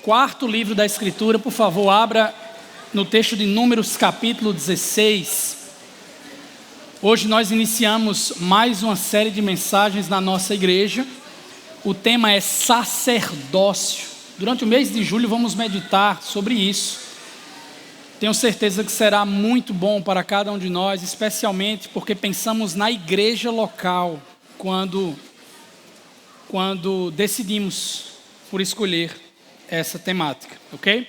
quarto livro da Escritura, por favor, abra no texto de Números, capítulo 16. Hoje nós iniciamos mais uma série de mensagens na nossa igreja. O tema é sacerdócio. Durante o mês de julho vamos meditar sobre isso. Tenho certeza que será muito bom para cada um de nós, especialmente porque pensamos na igreja local, quando decidimos por escolher essa temática, ok?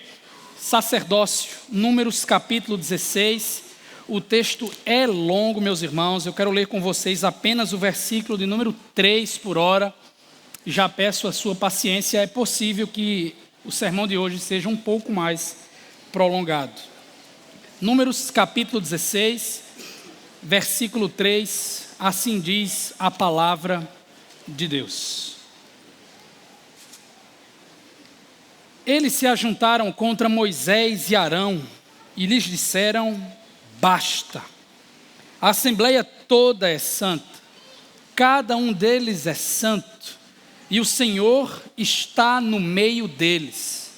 Sacerdócio, Números capítulo 16, o texto é longo, meus irmãos, eu quero ler com vocês apenas o versículo de número 3 por hora, já peço a sua paciência, é possível que o sermão de hoje seja um pouco mais prolongado. Números capítulo 16, versículo 3, assim diz a palavra de Deus. Eles se ajuntaram contra Moisés e Arão e lhes disseram: basta, a assembleia toda é santa, cada um deles é santo, e o Senhor está no meio deles.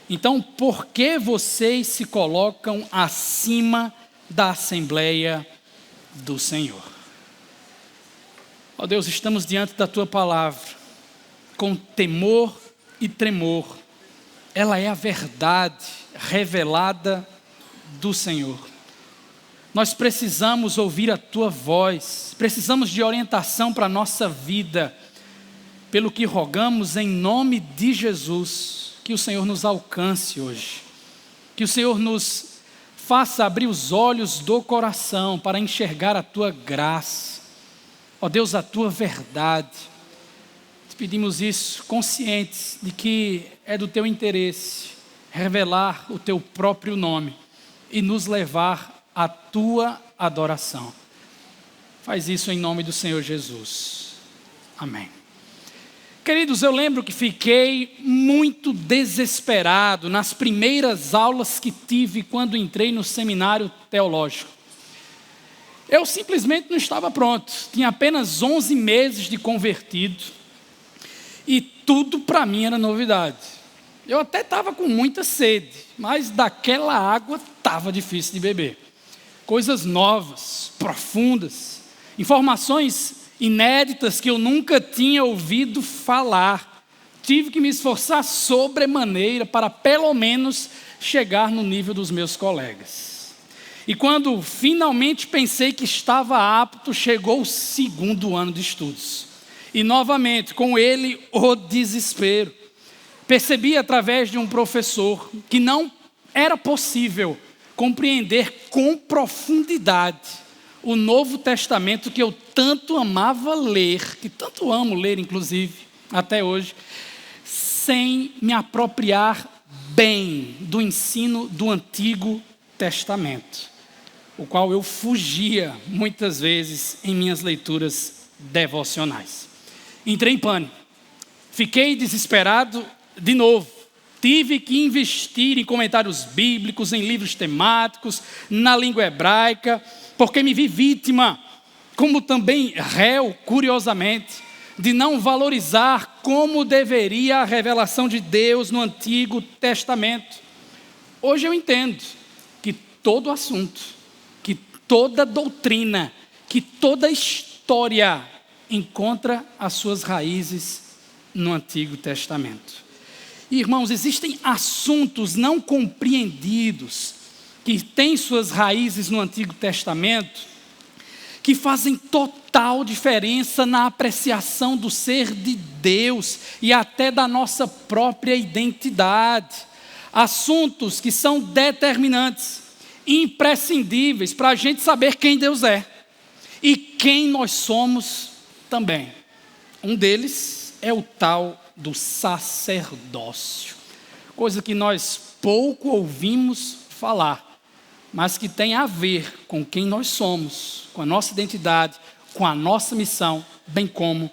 Então, por que vocês se colocam acima da assembleia do Senhor? Ó Deus, estamos diante da Tua palavra, com temor e tremor. Ela é a verdade revelada do Senhor. Nós precisamos ouvir a Tua voz, precisamos de orientação para a nossa vida, pelo que rogamos em nome de Jesus, que o Senhor nos alcance hoje, que o Senhor nos faça abrir os olhos do coração para enxergar a Tua graça, ó Deus, a Tua verdade. Te pedimos isso conscientes de que é do Teu interesse revelar o Teu próprio nome e nos levar à Tua adoração. Faz isso em nome do Senhor Jesus. Amém. Queridos, eu lembro que fiquei muito desesperado nas primeiras aulas que tive quando entrei no seminário teológico. Eu simplesmente não estava pronto, tinha apenas 11 meses de convertido e tudo para mim era novidade. Eu até estava com muita sede, mas daquela água estava difícil de beber. Coisas novas, profundas, informações inéditas que eu nunca tinha ouvido falar. Tive que me esforçar sobremaneira para pelo menos chegar no nível dos meus colegas. E quando finalmente pensei que estava apto, chegou o segundo ano de estudos. E novamente, com ele, o desespero. Percebi através de um professor que não era possível compreender com profundidade o Novo Testamento que eu tanto amava ler, que tanto amo ler, inclusive, até hoje, sem me apropriar bem do ensino do Antigo Testamento, o qual eu fugia muitas vezes em minhas leituras devocionais. Entrei em pânico, fiquei desesperado de novo, tive que investir em comentários bíblicos, em livros temáticos, na língua hebraica, porque me vi vítima, como também réu, curiosamente, de não valorizar como deveria a revelação de Deus no Antigo Testamento. Hoje eu entendo que todo assunto, que toda doutrina, que toda história encontra as suas raízes no Antigo Testamento. Irmãos, existem assuntos não compreendidos que têm suas raízes no Antigo Testamento, que fazem total diferença na apreciação do ser de Deus e até da nossa própria identidade. Assuntos que são determinantes, imprescindíveis para a gente saber quem Deus é e quem nós somos também. Um deles é o tal do sacerdócio, coisa que nós pouco ouvimos falar, mas que tem a ver com quem nós somos, com a nossa identidade, com a nossa missão, bem como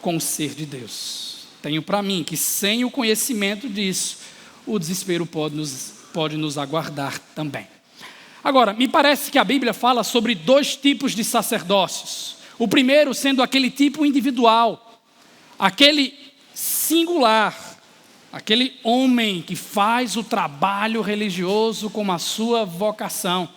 com o ser de Deus. Tenho para mim que sem o conhecimento disso, o desespero pode nos aguardar também. Agora, me parece que a Bíblia fala sobre dois tipos de sacerdócios. O primeiro sendo aquele tipo individual, aquele singular, aquele homem que faz o trabalho religioso como a sua vocação.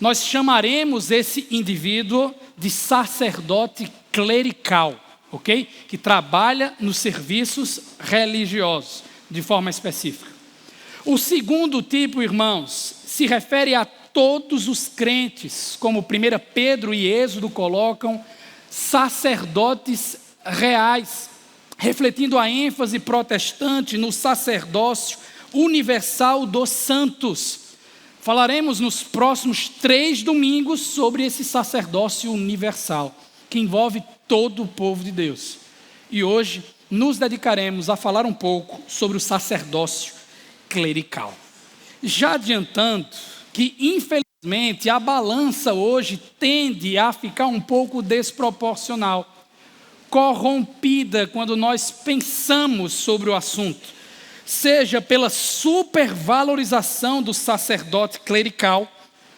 Nós chamaremos esse indivíduo de sacerdote clerical, ok? Que trabalha nos serviços religiosos, de forma específica. O segundo tipo, irmãos, se refere a todos os crentes, como 1 Pedro e Êxodo colocam, sacerdotes reais, refletindo a ênfase protestante no sacerdócio universal dos santos. Falaremos nos próximos 3 domingos sobre esse sacerdócio universal, que envolve todo o povo de Deus. E hoje nos dedicaremos a falar um pouco sobre o sacerdócio clerical. Já adiantando que, infelizmente, a balança hoje tende a ficar um pouco desproporcional, corrompida quando nós pensamos sobre o assunto, seja pela supervalorização do sacerdote clerical,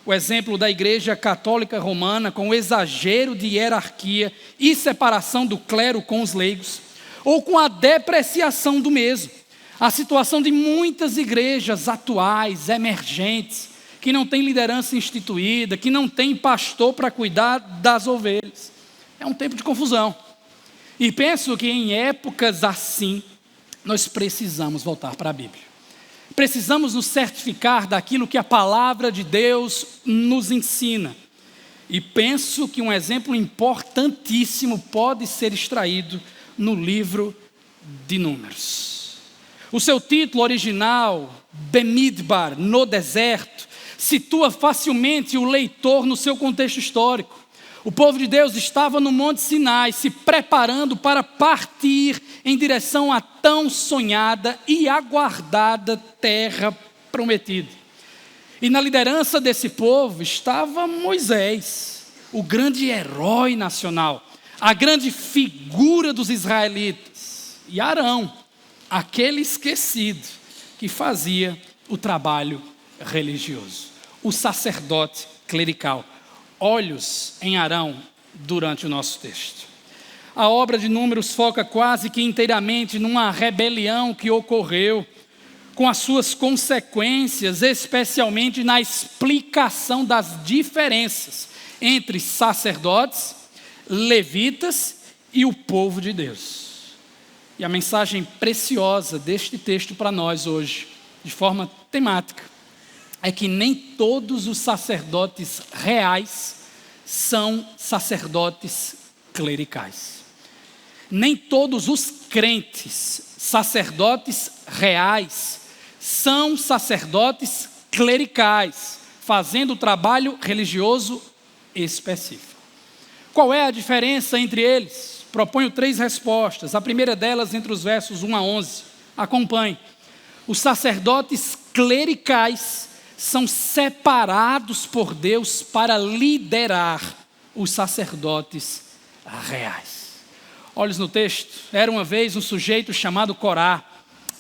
o exemplo da Igreja Católica Romana com o exagero de hierarquia e separação do clero com os leigos, ou com a depreciação do mesmo, a situação de muitas igrejas atuais, emergentes, que não têm liderança instituída, que não têm pastor para cuidar das ovelhas. É um tempo de confusão. E penso que em épocas assim, nós precisamos voltar para a Bíblia. Precisamos nos certificar daquilo que a palavra de Deus nos ensina. E penso que um exemplo importantíssimo pode ser extraído no livro de Números. O seu título original, Bemidbar, no deserto, situa facilmente o leitor no seu contexto histórico. O povo de Deus estava no Monte Sinai, se preparando para partir em direção à tão sonhada e aguardada terra prometida. E na liderança desse povo estava Moisés, o grande herói nacional, a grande figura dos israelitas, e Arão, aquele esquecido que fazia o trabalho religioso, o sacerdote clerical. Olhos em Arão durante o nosso texto. A obra de Números foca quase que inteiramente numa rebelião que ocorreu, com as suas consequências, especialmente na explicação das diferenças entre sacerdotes, levitas e o povo de Deus. E a mensagem preciosa deste texto para nós hoje, de forma temática, é que nem todos os sacerdotes reais são sacerdotes clericais. Nem todos os crentes, sacerdotes reais, são sacerdotes clericais, fazendo o trabalho religioso específico. Qual é a diferença entre eles? Proponho 3 respostas. A primeira delas entre os versos 1 a 11. Acompanhe. Os sacerdotes clericais são separados por Deus para liderar os sacerdotes reais. Olhos no texto. Era uma vez um sujeito chamado Corá,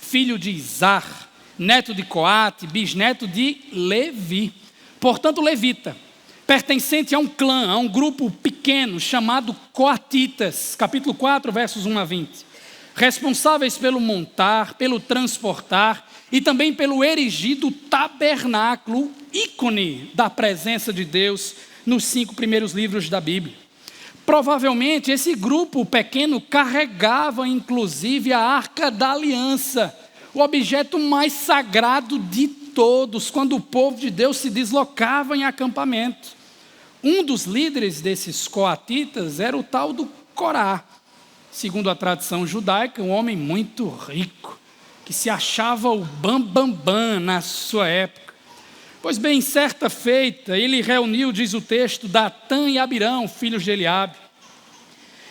filho de Izar, neto de Coate, bisneto de Levi, portanto levita, pertencente a um clã, a um grupo pequeno chamado Coatitas, capítulo 4, versos 1 a 20, responsáveis pelo montar, pelo transportar e também pelo erigir do tabernáculo, ícone da presença de Deus nos 5 primeiros livros da Bíblia. Provavelmente esse grupo pequeno carregava inclusive a Arca da Aliança, o objeto mais sagrado de todos, quando o povo de Deus se deslocava em acampamento. Um dos líderes desses coatitas era o tal do Corá, segundo a tradição judaica, um homem muito rico, que se achava o bambambam na sua época. Pois bem, certa feita, ele reuniu, diz o texto, Datã e Abirão, filhos de Eliabe,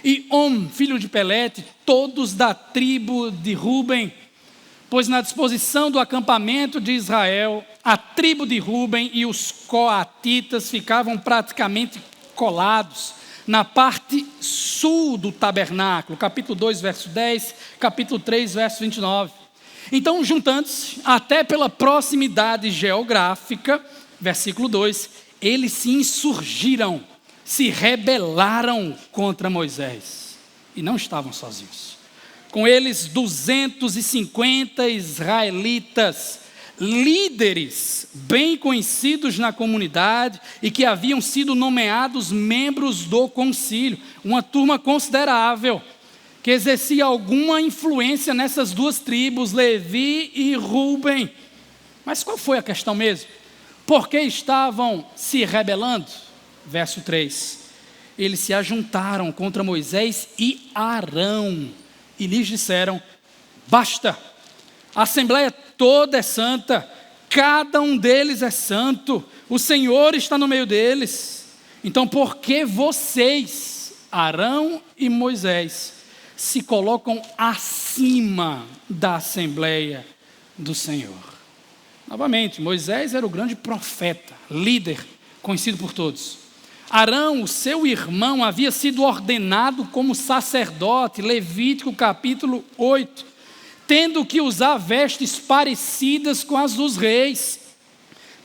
e filho de Pelete, todos da tribo de Ruben, pois na disposição do acampamento de Israel, a tribo de Ruben e os coatitas ficavam praticamente colados na parte sul do tabernáculo, capítulo 2, verso 10, capítulo 3, verso 29. Então, juntando-se, até pela proximidade geográfica, versículo 2, eles se insurgiram, se rebelaram contra Moisés. E não estavam sozinhos. com eles 250 israelitas, líderes bem conhecidos na comunidade e que haviam sido nomeados membros do concílio, uma turma considerável, que exercia alguma influência nessas duas tribos, Levi e Rúben. Mas qual foi a questão mesmo? Por que estavam se rebelando? Verso 3. Eles se ajuntaram contra Moisés e Arão e lhes disseram: basta, a assembleia toda é santa, cada um deles é santo, o Senhor está no meio deles. Então por que vocês, Arão e Moisés, se colocam acima da assembleia do Senhor? Novamente, Moisés era o grande profeta, líder, conhecido por todos. Arão, o seu irmão, havia sido ordenado como sacerdote, Levítico capítulo 8, tendo que usar vestes parecidas com as dos reis,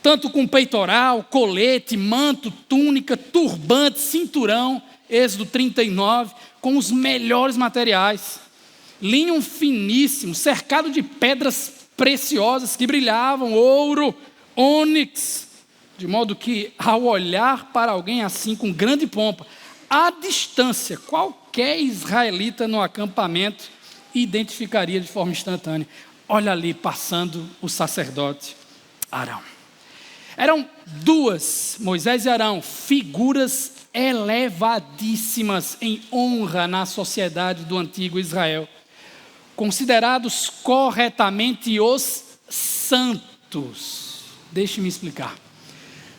tanto com peitoral, colete, manto, túnica, turbante, cinturão, Êxodo 39, com os melhores materiais, linho finíssimo, cercado de pedras preciosas que brilhavam, ouro, ônix, de modo que, ao olhar para alguém assim, com grande pompa, à distância, qualquer israelita no acampamento identificaria de forma instantânea: olha ali passando o sacerdote Arão. Eram duas, Moisés e Arão, figuras elevadíssimas em honra na sociedade do antigo Israel, considerados corretamente os santos. Deixe-me explicar.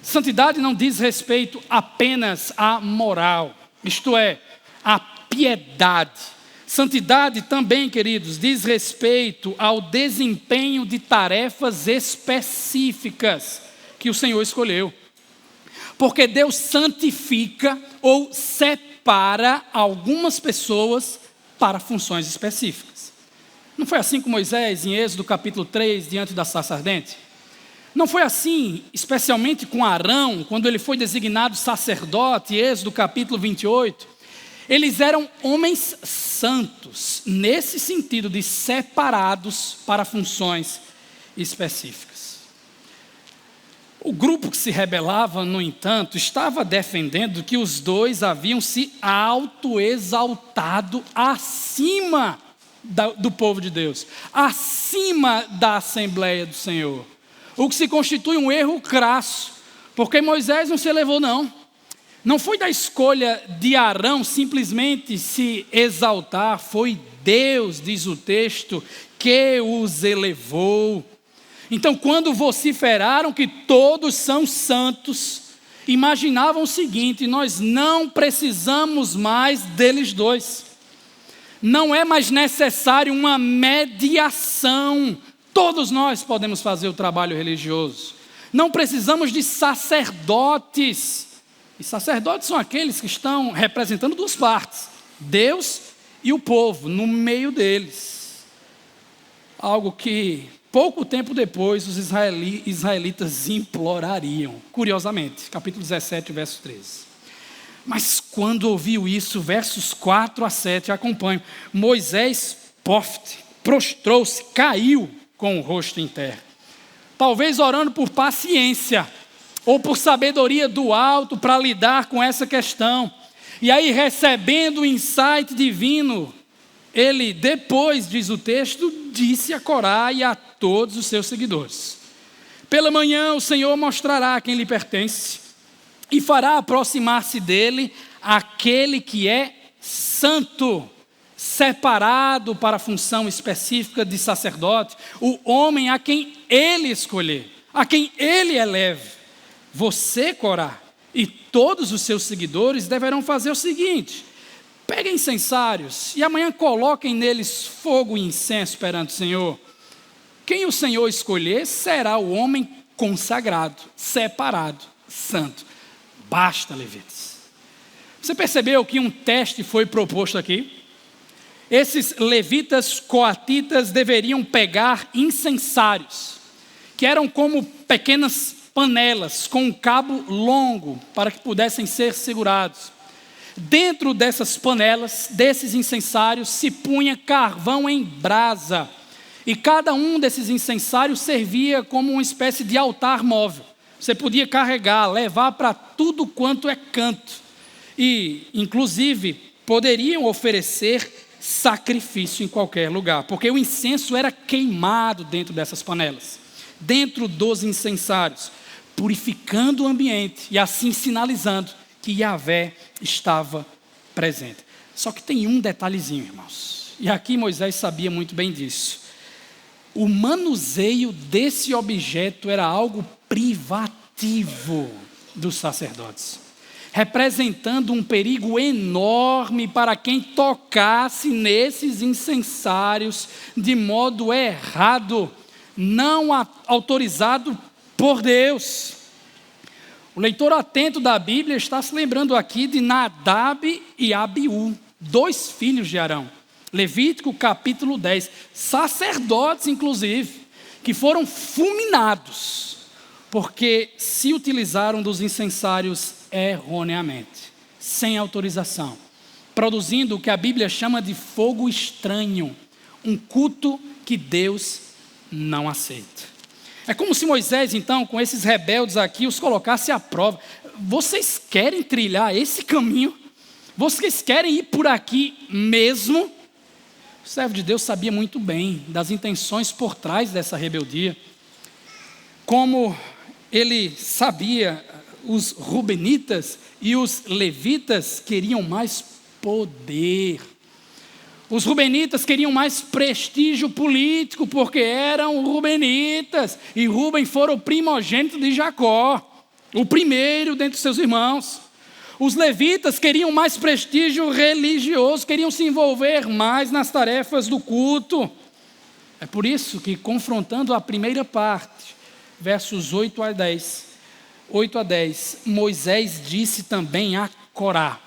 Santidade não diz respeito apenas à moral, isto é, à piedade. Santidade também, queridos, diz respeito ao desempenho de tarefas específicas que o Senhor escolheu. Porque Deus santifica ou separa algumas pessoas para funções específicas. Não foi assim com Moisés em Êxodo capítulo 3, diante da sarça ardente? Não foi assim, especialmente com Arão, quando ele foi designado sacerdote, Êxodo capítulo 28. Eles eram homens santos, nesse sentido de separados para funções específicas. O grupo que se rebelava, no entanto, estava defendendo que os dois haviam se autoexaltado acima do povo de Deus, acima da Assembleia do Senhor. O que se constitui um erro crasso, porque Moisés não se elevou, não. Não foi da escolha de Arão simplesmente se exaltar, foi Deus, diz o texto, que os elevou. Então, quando vociferaram que todos são santos, imaginavam o seguinte: nós não precisamos mais deles dois. Não é mais necessário uma mediação. Todos nós podemos fazer o trabalho religioso. Não precisamos de sacerdotes. E sacerdotes são aqueles que estão representando duas partes, Deus e o povo, no meio deles. Algo que, pouco tempo depois, os israelitas implorariam, curiosamente, capítulo 17, verso 13. Mas quando ouviu isso, versos 4 a 7, acompanham. Moisés, prostrou-se, caiu com o rosto em terra. Talvez orando por paciência, ou por sabedoria do alto para lidar com essa questão. E aí, recebendo o insight divino, ele depois, diz o texto, disse a Corá e a todos os seus seguidores: pela manhã o Senhor mostrará quem lhe pertence e fará aproximar-se dele aquele que é santo, separado para a função específica de sacerdote, o homem a quem ele escolher, a quem ele eleve. Você, Corá, e todos os seus seguidores deverão fazer o seguinte: peguem incensários e amanhã coloquem neles fogo e incenso perante o Senhor. Quem o Senhor escolher será o homem consagrado, separado, santo. Basta, levitas. Você percebeu que um teste foi proposto aqui? Esses levitas coatitas deveriam pegar incensários, que eram como pequenas panelas com um cabo longo para que pudessem ser segurados. Dentro dessas panelas, desses incensários, se punha carvão em brasa. E cada um desses incensários servia como uma espécie de altar móvel. Você podia carregar, levar para tudo quanto é canto. E, inclusive, poderiam oferecer sacrifício em qualquer lugar, porque o incenso era queimado dentro dessas panelas, dentro dos incensários, purificando o ambiente e assim sinalizando que Yahvé estava presente. Só que tem um detalhezinho, irmãos, e aqui Moisés sabia muito bem disso. O manuseio desse objeto era algo privativo dos sacerdotes, representando um perigo enorme para quem tocasse nesses incensários de modo errado, não autorizado por Deus. O leitor atento da Bíblia está se lembrando aqui de Nadab e Abiú, 2 filhos de Arão. Levítico capítulo 10, sacerdotes inclusive, que foram fulminados, porque se utilizaram dos incensários erroneamente, sem autorização, produzindo o que a Bíblia chama de fogo estranho, um culto que Deus não aceita. É como se Moisés, então, com esses rebeldes aqui, os colocasse à prova. Vocês querem trilhar esse caminho? Vocês querem ir por aqui mesmo? O servo de Deus sabia muito bem das intenções por trás dessa rebeldia. Como ele sabia, os rubenitas e os levitas queriam mais poder. Os rubenitas queriam mais prestígio político, porque eram rubenitas. E Ruben fora o primogênito de Jacó, o primeiro dentre seus irmãos. Os levitas queriam mais prestígio religioso, queriam se envolver mais nas tarefas do culto. É por isso que, confrontando a primeira parte, versos 8 a 10, Moisés disse também a Corá,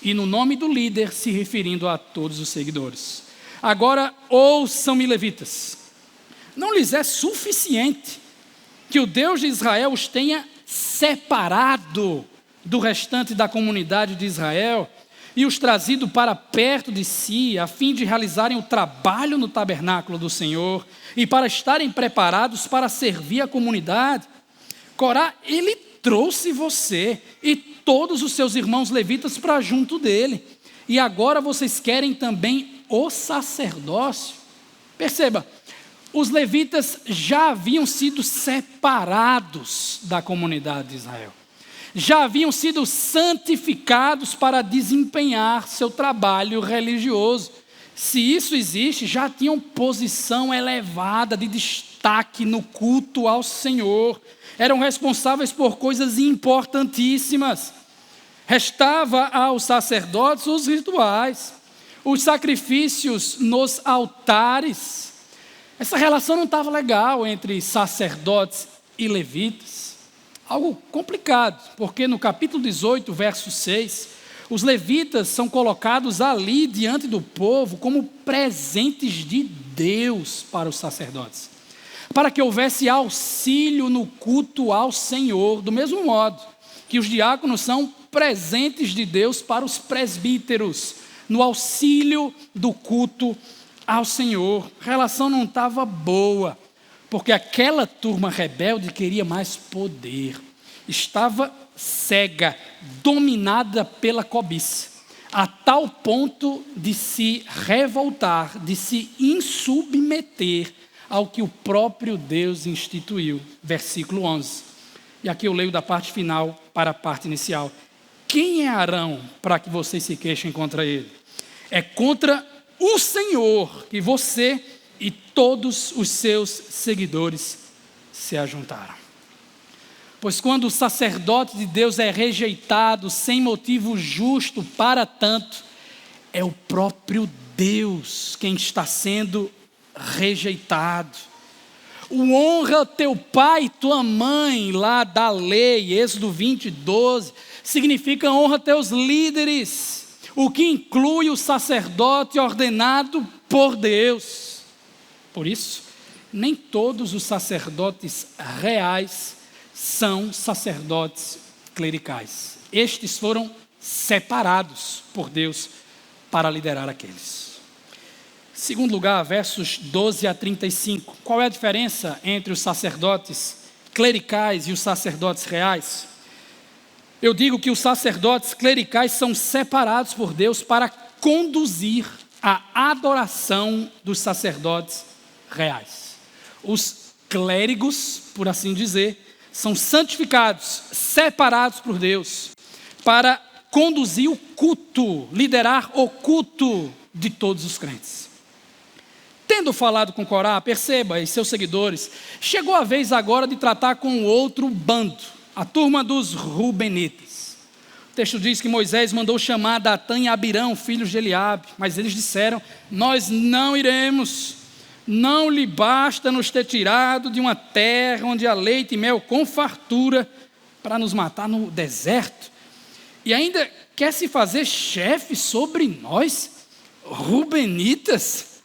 e no nome do líder, se referindo a todos os seguidores: agora ouçam-me, levitas, não lhes é suficiente que o Deus de Israel os tenha separado do restante da comunidade de Israel e os trazido para perto de si, a fim de realizarem o trabalho no tabernáculo do Senhor e para estarem preparados para servir a comunidade. Corá, ele trouxe você e todos os seus irmãos levitas para junto dele, e agora vocês querem também o sacerdócio. Perceba, os levitas já haviam sido separados da comunidade de Israel, já haviam sido santificados para desempenhar seu trabalho religioso. Se isso existe, já tinham posição elevada de destaque no culto ao Senhor, eram responsáveis por coisas importantíssimas. Restava aos sacerdotes os rituais, os sacrifícios nos altares. Essa relação não estava legal entre sacerdotes e levitas. Algo complicado, porque no capítulo 18, verso 6, os levitas são colocados ali diante do povo como presentes de Deus para os sacerdotes, para que houvesse auxílio no culto ao Senhor, do mesmo modo que os diáconos são presentes de Deus para os presbíteros, no auxílio do culto ao Senhor. A relação não estava boa, porque aquela turma rebelde queria mais poder, estava cega, dominada pela cobiça, a tal ponto de se revoltar, de se insubmeter ao que o próprio Deus instituiu. Versículo 11. E aqui eu leio da parte final para a parte inicial. Quem é Arão para que vocês se queixem contra ele? É contra o Senhor que você e todos os seus seguidores se ajuntaram. Pois quando o sacerdote de Deus é rejeitado sem motivo justo para tanto, é o próprio Deus quem está sendo rejeitado. O honra teu pai e tua mãe, lá da lei, Êxodo 20, 12, significa honra teus líderes, o que inclui o sacerdote ordenado por Deus. Por isso, nem todos os sacerdotes reais são sacerdotes clericais. Estes foram separados por Deus para liderar aqueles. Segundo lugar, versos 12 a 35. Qual é a diferença entre os sacerdotes clericais e os sacerdotes reais? Eu digo que os sacerdotes clericais são separados por Deus para conduzir a adoração dos sacerdotes reais. Os clérigos, por assim dizer, são santificados, separados por Deus, para conduzir o culto, liderar o culto de todos os crentes. Tendo falado com Corá, perceba, e seus seguidores, chegou a vez agora de tratar com o outro bando, a turma dos Rubenitas. O texto diz que Moisés mandou chamar Datã e Abirão, filhos de Eliabe, mas eles disseram: nós não iremos, não lhe basta nos ter tirado de uma terra onde há leite e mel com fartura, para nos matar no deserto, e ainda quer se fazer chefe sobre nós, Rubenitas?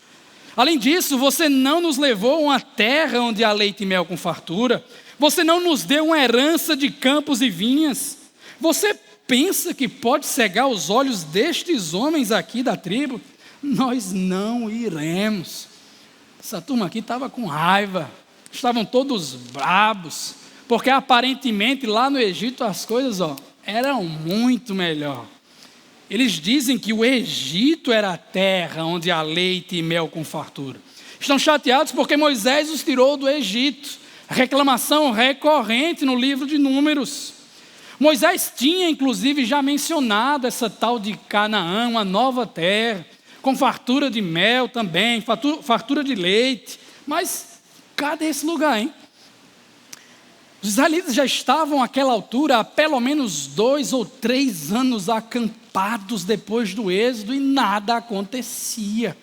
Além disso, você não nos levou a uma terra onde há leite e mel com fartura, você não nos deu uma herança de campos e vinhas, você pensa que pode cegar os olhos destes homens aqui da tribo? Nós não iremos. Essa turma aqui estava com raiva, estavam todos brabos, porque aparentemente lá no Egito as coisas eram muito melhor. Eles dizem que o Egito era a terra onde há leite e mel com fartura. Estão chateados porque Moisés os tirou do Egito. Reclamação recorrente no livro de Números. Moisés tinha inclusive já mencionado essa tal de Canaã, uma nova terra, com fartura de mel também, fartura de leite. Mas cadê esse lugar, hein? Os israelitas já estavam àquela altura há pelo menos 2 ou 3 anos acampados depois do êxodo e nada acontecia.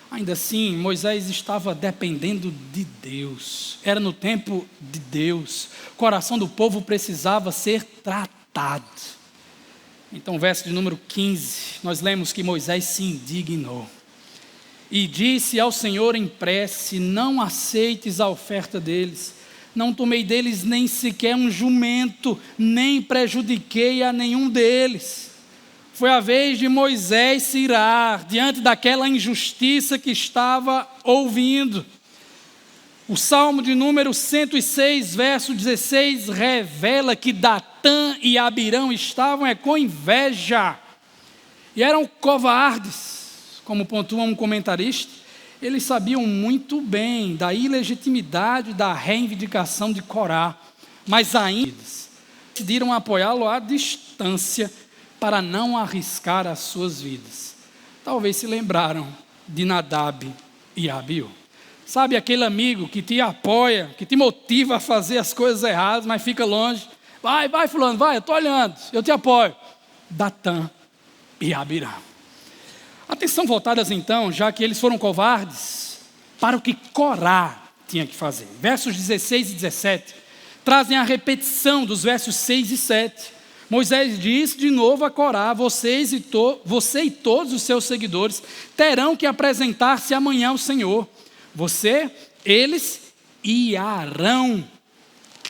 Ainda assim, Moisés estava dependendo de Deus. Era no tempo de Deus. O coração do povo precisava ser tratado. Então, verso de número 15, nós lemos que Moisés se indignou e disse ao Senhor em prece: não aceites a oferta deles. Não tomei deles nem sequer um jumento, nem prejudiquei a nenhum deles. Foi a vez de Moisés se irar diante daquela injustiça que estava ouvindo. O Salmo de número 106, verso 16, revela que Datã e Abirão estavam com inveja. E eram covardes, como pontua um comentarista. Eles sabiam muito bem da ilegitimidade da reivindicação de Corá, mas ainda decidiram apoiá-lo à distância para não arriscar as suas vidas. Talvez se lembraram de Nadab e Abiú. Sabe aquele amigo que te apoia, que te motiva a fazer as coisas erradas, mas fica longe? Vai fulano, vai, eu estou olhando, eu te apoio. Datã e Abirão. Atenção voltadas então, já que eles foram covardes, para o que Corá tinha que fazer. Versos 16 e 17 trazem a repetição dos versos 6 e 7. Moisés disse de novo a Corá: você e todos os seus seguidores terão que apresentar-se amanhã ao Senhor. Você, eles e Arão.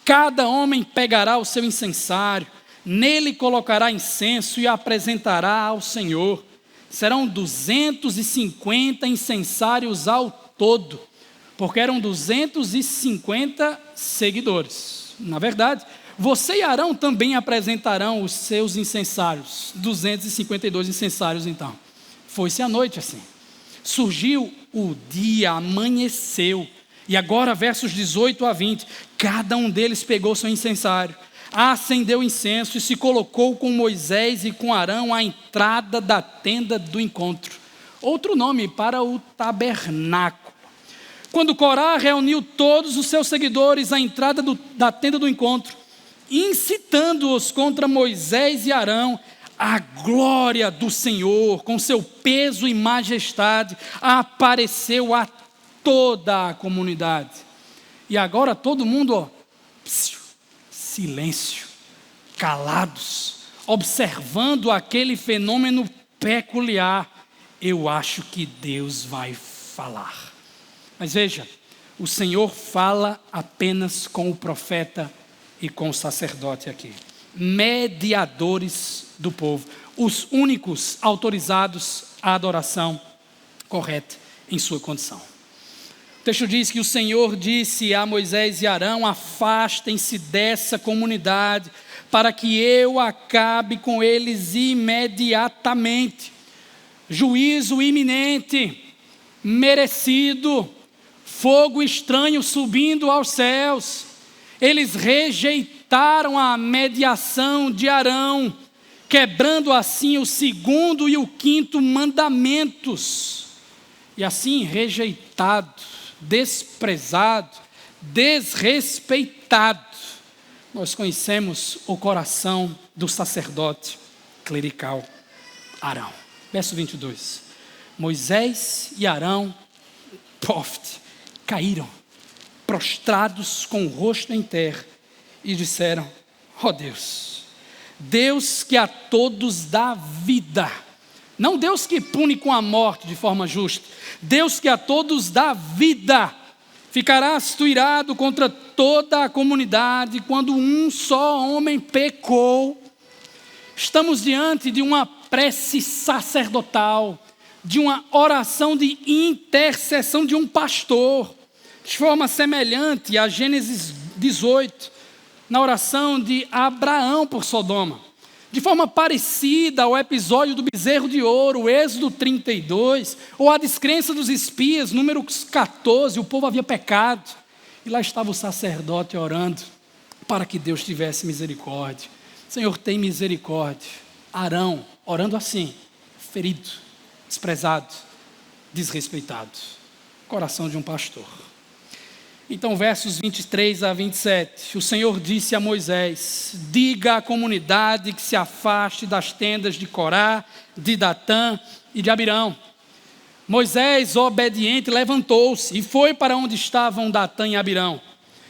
Cada homem pegará o seu incensário, nele colocará incenso e apresentará ao Senhor. Serão 250 incensários ao todo, porque eram 250 seguidores. Na verdade, você e Arão também apresentarão os seus incensários, 252 incensários então. Foi-se a noite assim. Surgiu o dia, amanheceu, e agora versos 18 a 20, cada um deles pegou seu incensário, acendeu incenso e se colocou com Moisés e com Arão à entrada da tenda do encontro. Outro nome para o tabernáculo. Quando Corá reuniu todos os seus seguidores à entrada da tenda do encontro, incitando-os contra Moisés e Arão, a glória do Senhor, com seu peso e majestade, apareceu a toda a comunidade. E agora todo mundo, silêncio, calados, observando aquele fenômeno peculiar. Eu acho que Deus vai falar. Mas veja, o Senhor fala apenas com o profeta e com o sacerdote aqui. mediadores do povo, os únicos autorizados à adoração correta em sua condição. O texto diz que o Senhor disse a Moisés e Arão: afastem-se dessa comunidade, para que eu acabe com eles imediatamente. Juízo iminente, merecido, fogo estranho subindo aos céus. Eles rejeitaram a mediação de Arão, quebrando assim o 2º e o 5º mandamentos. E assim, rejeitado, desprezado, desrespeitado, nós conhecemos o coração do sacerdote clerical Arão. Verso 22. Moisés e Arão, caíram, prostrados com o rosto em terra, e disseram: ó Deus, Deus que a todos dá vida, não Deus que pune com a morte de forma justa, Deus que a todos dá vida, ficarás tu irado contra toda a comunidade quando um só homem pecou? Estamos diante de uma prece sacerdotal, de uma oração de intercessão de um pastor, de forma semelhante a Gênesis 18, na oração de Abraão por Sodoma, de forma parecida ao episódio do bezerro de ouro, Êxodo 32, ou a descrença dos espias, número 14, o povo havia pecado, e lá estava o sacerdote orando para que Deus tivesse misericórdia. Senhor, tem misericórdia. Arão, orando assim, ferido, desprezado, desrespeitado. Coração de um pastor. Então, versos 23 a 27, o Senhor disse a Moisés: diga à comunidade que se afaste das tendas de Corá, de Datã e de Abirão. Moisés, obediente, levantou-se e foi para onde estavam Datã e Abirão.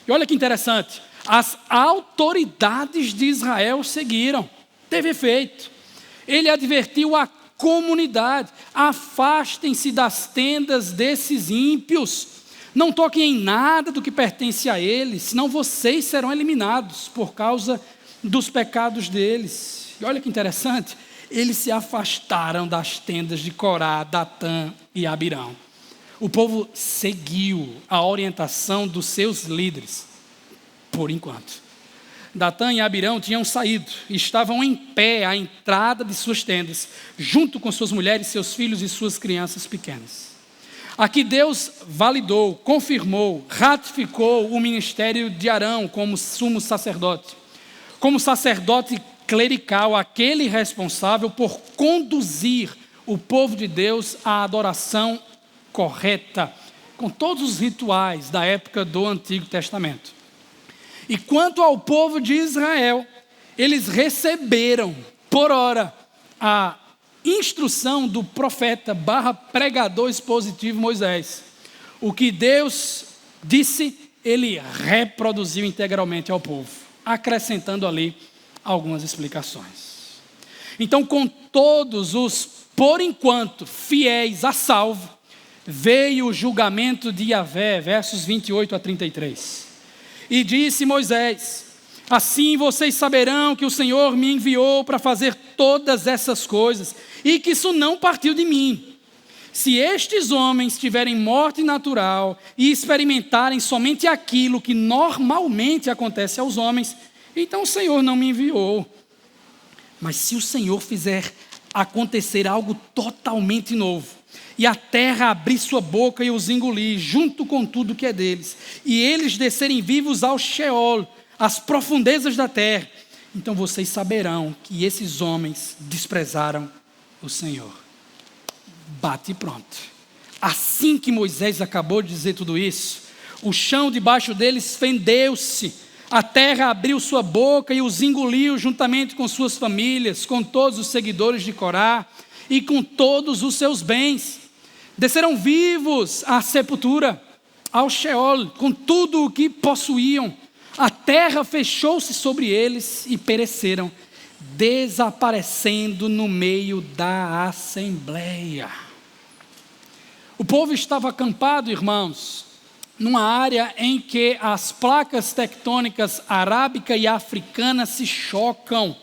E olha que interessante, as autoridades de Israel seguiram, teve efeito. Ele advertiu a comunidade: afastem-se das tendas desses ímpios, não toquem em nada do que pertence a eles, senão vocês serão eliminados por causa dos pecados deles. E olha que interessante, eles se afastaram das tendas de Corá, Datã e Abirão. O povo seguiu a orientação dos seus líderes, por enquanto. Datã e Abirão tinham saído e estavam em pé à entrada de suas tendas, junto com suas mulheres, seus filhos e suas crianças pequenas. Aqui Deus validou, confirmou, ratificou o ministério de Arão como sumo sacerdote clerical, aquele responsável por conduzir o povo de Deus à adoração correta, com todos os rituais da época do Antigo Testamento. E quanto ao povo de Israel, eles receberam, por ora, a instrução do profeta / pregador expositivo Moisés. O que Deus disse, ele reproduziu integralmente ao povo, acrescentando ali algumas explicações. Então, com todos os, por enquanto, fiéis a salvo, veio o julgamento de Yahvé, versos 28 a 33. E disse Moisés: assim vocês saberão que o Senhor me enviou para fazer todas essas coisas, e que isso não partiu de mim. Se estes homens tiverem morte natural e experimentarem somente aquilo que normalmente acontece aos homens, então o Senhor não me enviou. Mas se o Senhor fizer acontecer algo totalmente novo, e a terra abrir sua boca e os engolir, junto com tudo que é deles, e eles descerem vivos ao Sheol, às profundezas da terra, então vocês saberão que esses homens desprezaram o Senhor. Bate e pronto. Assim que Moisés acabou de dizer tudo isso, o chão debaixo deles fendeu-se, a terra abriu sua boca e os engoliu juntamente com suas famílias, com todos os seguidores de Corá e com todos os seus bens. Desceram vivos à sepultura, ao Sheol, com tudo o que possuíam. A terra fechou-se sobre eles e pereceram, desaparecendo no meio da assembleia. O povo estava acampado, irmãos, numa área em que as placas tectônicas arábica e africana se chocam.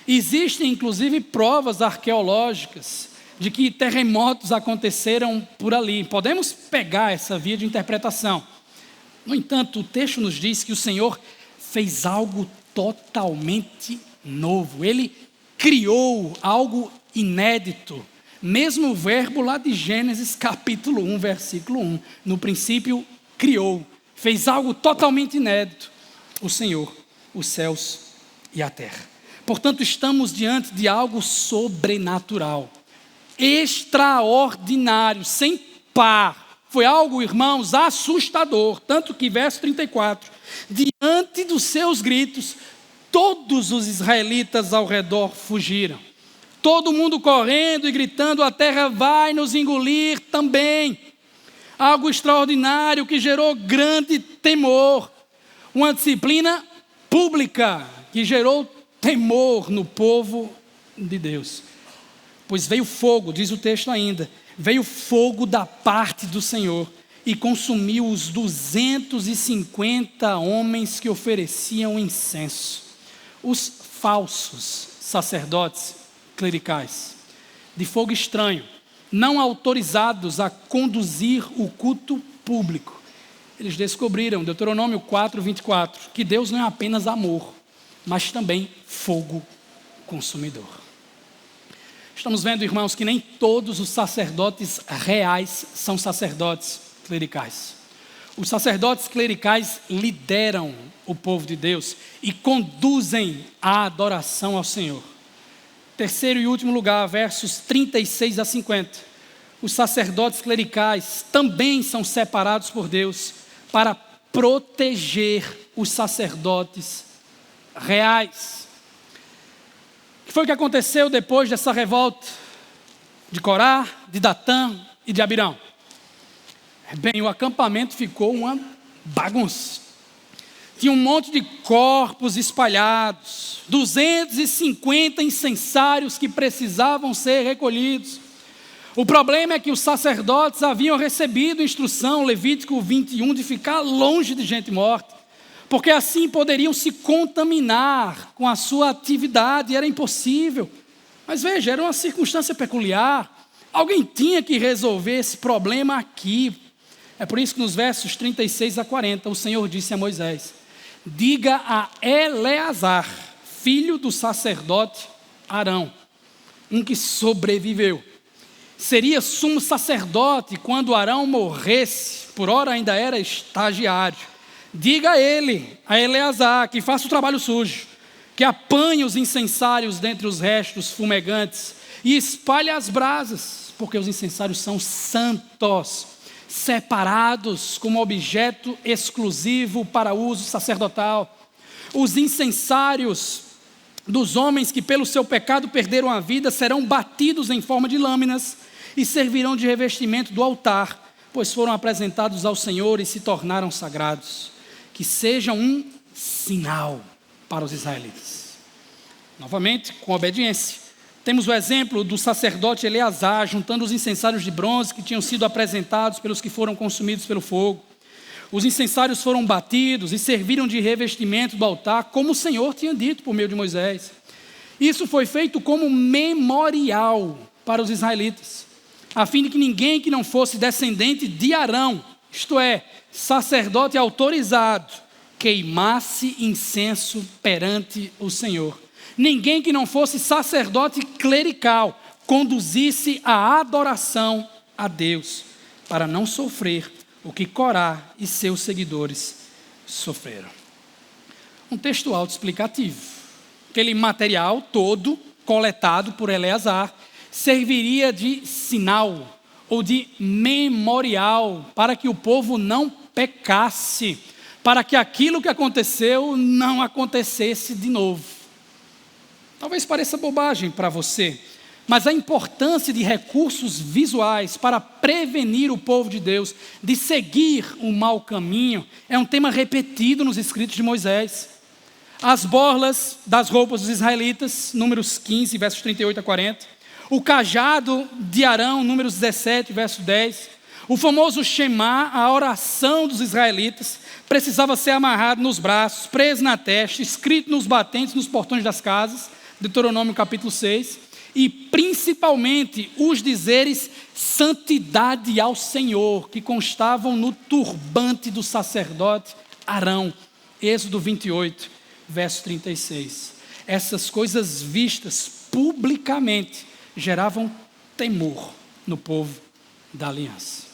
Existem, inclusive, provas arqueológicas de que terremotos aconteceram por ali. Podemos pegar essa via de interpretação. No entanto, o texto nos diz que o Senhor fez algo totalmente novo. Ele criou algo inédito. Mesmo verbo lá de Gênesis capítulo 1, versículo 1. No princípio, criou. Fez algo totalmente inédito. O Senhor, os céus e a terra. Portanto, estamos diante de algo sobrenatural. Extraordinário, sem par. Foi algo, irmãos, assustador. Tanto que, verso 34, diante dos seus gritos, todos os israelitas ao redor fugiram. Todo mundo correndo e gritando, a terra vai nos engolir também. Algo extraordinário que gerou grande temor. Uma disciplina pública que gerou temor no povo de Deus. Pois veio fogo, diz o texto ainda, veio fogo da parte do Senhor e consumiu os 250 homens que ofereciam incenso. Os falsos sacerdotes clericais, de fogo estranho, não autorizados a conduzir o culto público. Eles descobriram, Deuteronômio 4, 24, que Deus não é apenas amor, mas também fogo consumidor. Estamos vendo, irmãos, que nem todos os sacerdotes reais são sacerdotes clericais. Os sacerdotes clericais lideram o povo de Deus e conduzem a adoração ao Senhor. Terceiro e último lugar, versos 36 a 50. Os sacerdotes clericais também são separados por Deus para proteger os sacerdotes reais. O que foi que aconteceu depois dessa revolta de Corá, de Datã e de Abirão? Bem, o acampamento ficou uma bagunça. Tinha um monte de corpos espalhados, 250 incensários que precisavam ser recolhidos. O problema é que os sacerdotes haviam recebido instrução, Levítico 21, de ficar longe de gente morta, porque assim poderiam se contaminar com a sua atividade, era impossível. Mas veja, era uma circunstância peculiar, alguém tinha que resolver esse problema aqui. É por isso que nos versos 36 a 40, o Senhor disse a Moisés: diga a Eleazar, filho do sacerdote Arão, um que sobreviveu. Seria sumo sacerdote quando Arão morresse, por ora ainda era estagiário. Diga a ele, a Eleazar, que faça o trabalho sujo, que apanhe os incensários dentre os restos fumegantes e espalhe as brasas, porque os incensários são santos, separados como objeto exclusivo para uso sacerdotal. Os incensários dos homens que pelo seu pecado perderam a vida serão batidos em forma de lâminas e servirão de revestimento do altar, pois foram apresentados ao Senhor e se tornaram sagrados. Que sejam um sinal para os israelitas. Novamente, com obediência. Temos o exemplo do sacerdote Eleazar, juntando os incensários de bronze que tinham sido apresentados pelos que foram consumidos pelo fogo. Os incensários foram batidos e serviram de revestimento do altar, como o Senhor tinha dito por meio de Moisés. Isso foi feito como memorial para os israelitas, a fim de que ninguém que não fosse descendente de Arão, isto é, sacerdote autorizado, queimasse incenso perante o Senhor. Ninguém que não fosse sacerdote clerical conduzisse a adoração a Deus, para não sofrer o que Corá e seus seguidores sofreram. Um texto autoexplicativo. Aquele material todo coletado por Eleazar serviria de sinal ou de memorial para que o povo não pecasse, para que aquilo que aconteceu não acontecesse de novo. Talvez pareça bobagem para você, mas a importância de recursos visuais para prevenir o povo de Deus de seguir o mau caminho é um tema repetido nos escritos de Moisés. As borlas das roupas dos israelitas, números 15, versos 38 a 40. O cajado de Arão, números 17, verso 10. O famoso Shema, a oração dos israelitas, precisava ser amarrado nos braços, preso na testa, escrito nos batentes, nos portões das casas, Deuteronômio capítulo 6, e principalmente os dizeres santidade ao Senhor, que constavam no turbante do sacerdote Arão, Êxodo 28, verso 36. Essas coisas vistas publicamente geravam temor no povo da aliança.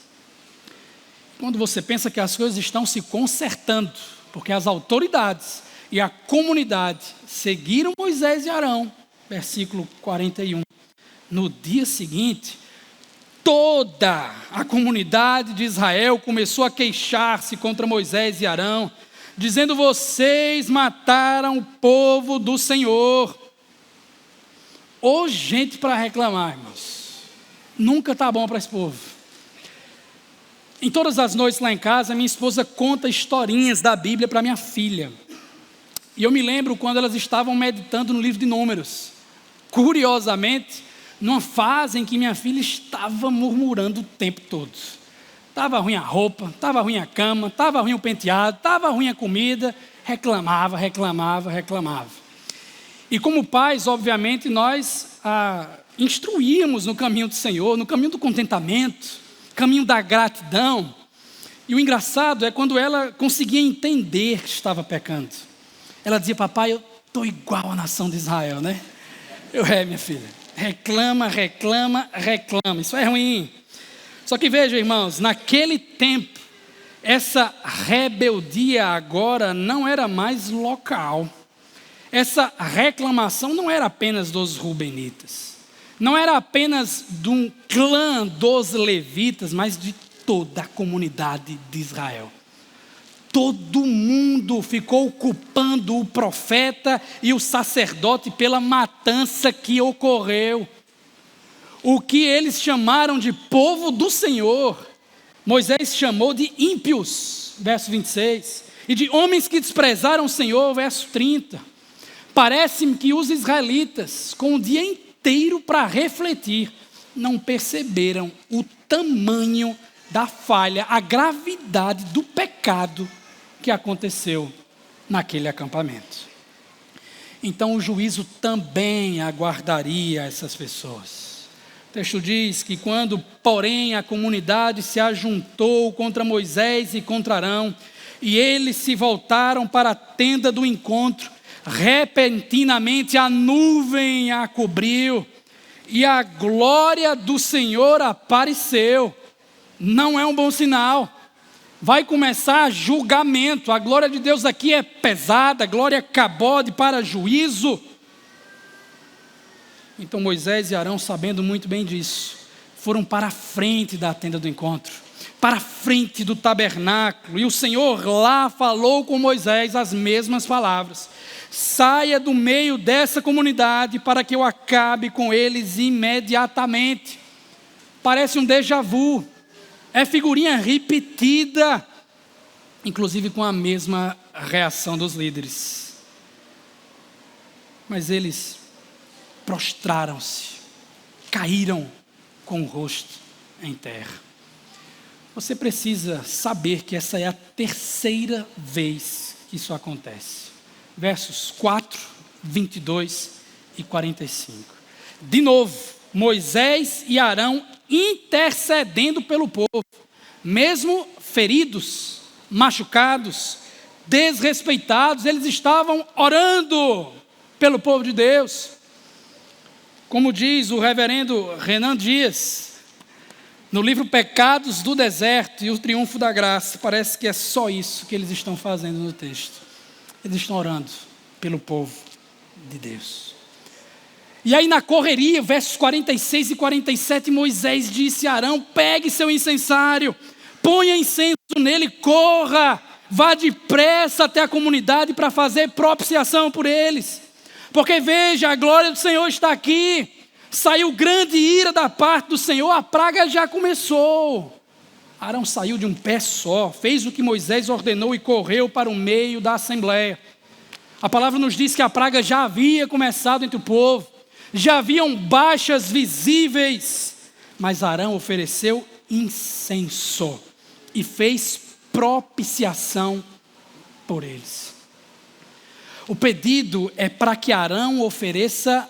Quando você pensa que as coisas estão se consertando, porque as autoridades e a comunidade seguiram Moisés e Arão, versículo 41, no dia seguinte, toda a comunidade de Israel começou a queixar-se contra Moisés e Arão, dizendo: vocês mataram o povo do Senhor. Ô gente para reclamar, irmãos. Nunca está bom para esse povo. Em todas as noites lá em casa, minha esposa conta historinhas da Bíblia para minha filha. E eu me lembro quando elas estavam meditando no livro de Números. Curiosamente, numa fase em que minha filha estava murmurando o tempo todo. Estava ruim a roupa, estava ruim a cama, estava ruim o penteado, estava ruim a comida. Reclamava. E como pais, obviamente, nós instruímos no caminho do Senhor, no caminho do contentamento, caminho da gratidão. E o engraçado é quando ela conseguia entender que estava pecando. Ela dizia: papai, eu estou igual à nação de Israel, né? Minha filha, reclama, isso é ruim. Só que veja, irmãos, naquele tempo, essa rebeldia agora não era mais local. Essa reclamação não era apenas dos Rubenitas, não era apenas de um clã dos Levitas, mas de toda a comunidade de Israel. Todo mundo ficou culpando o profeta e o sacerdote pela matança que ocorreu. O que eles chamaram de povo do Senhor, Moisés chamou de ímpios, verso 26, e de homens que desprezaram o Senhor, verso 30. Parece-me que os israelitas, com o dia inteiro para refletir, não perceberam o tamanho da falha, a gravidade do pecado que aconteceu naquele acampamento. Então o juízo também aguardaria essas pessoas. O texto diz que quando, porém, a comunidade se ajuntou contra Moisés e contra Arão, e eles se voltaram para a tenda do encontro, repentinamente a nuvem a cobriu, e a glória do Senhor apareceu. Não é um bom sinal. Vai começar julgamento. A glória de Deus aqui é pesada, a glória cabode para juízo. Então Moisés e Arão, sabendo muito bem disso, foram para a frente da tenda do encontro, para a frente do tabernáculo, e o Senhor lá falou com Moisés as mesmas palavras: saia do meio dessa comunidade para que eu acabe com eles imediatamente. Parece um déjà vu. É figurinha repetida, inclusive com a mesma reação dos líderes. Mas eles prostraram-se, caíram com o rosto em terra. Você precisa saber que essa é a terceira vez que isso acontece. Versos 4, 22 e 45. De novo, Moisés e Arão intercedendo pelo povo, mesmo feridos, machucados, desrespeitados, eles estavam orando pelo povo de Deus. Como diz o reverendo Renan Dias, no livro Pecados do Deserto e o Triunfo da Graça, parece que é só isso que eles estão fazendo no texto. Eles estão orando pelo povo de Deus. E aí na correria, versos 46 e 47, Moisés disse a Arão: pegue seu incensário, ponha incenso nele, corra, vá depressa até a comunidade para fazer propiciação por eles. Porque veja, a glória do Senhor está aqui. Saiu grande ira da parte do Senhor, a praga já começou. Arão saiu de um pé só, fez o que Moisés ordenou e correu para o meio da assembleia. A palavra nos diz que a praga já havia começado entre o povo. Já haviam baixas visíveis, mas Arão ofereceu incenso e fez propiciação por eles. O pedido é para que Arão ofereça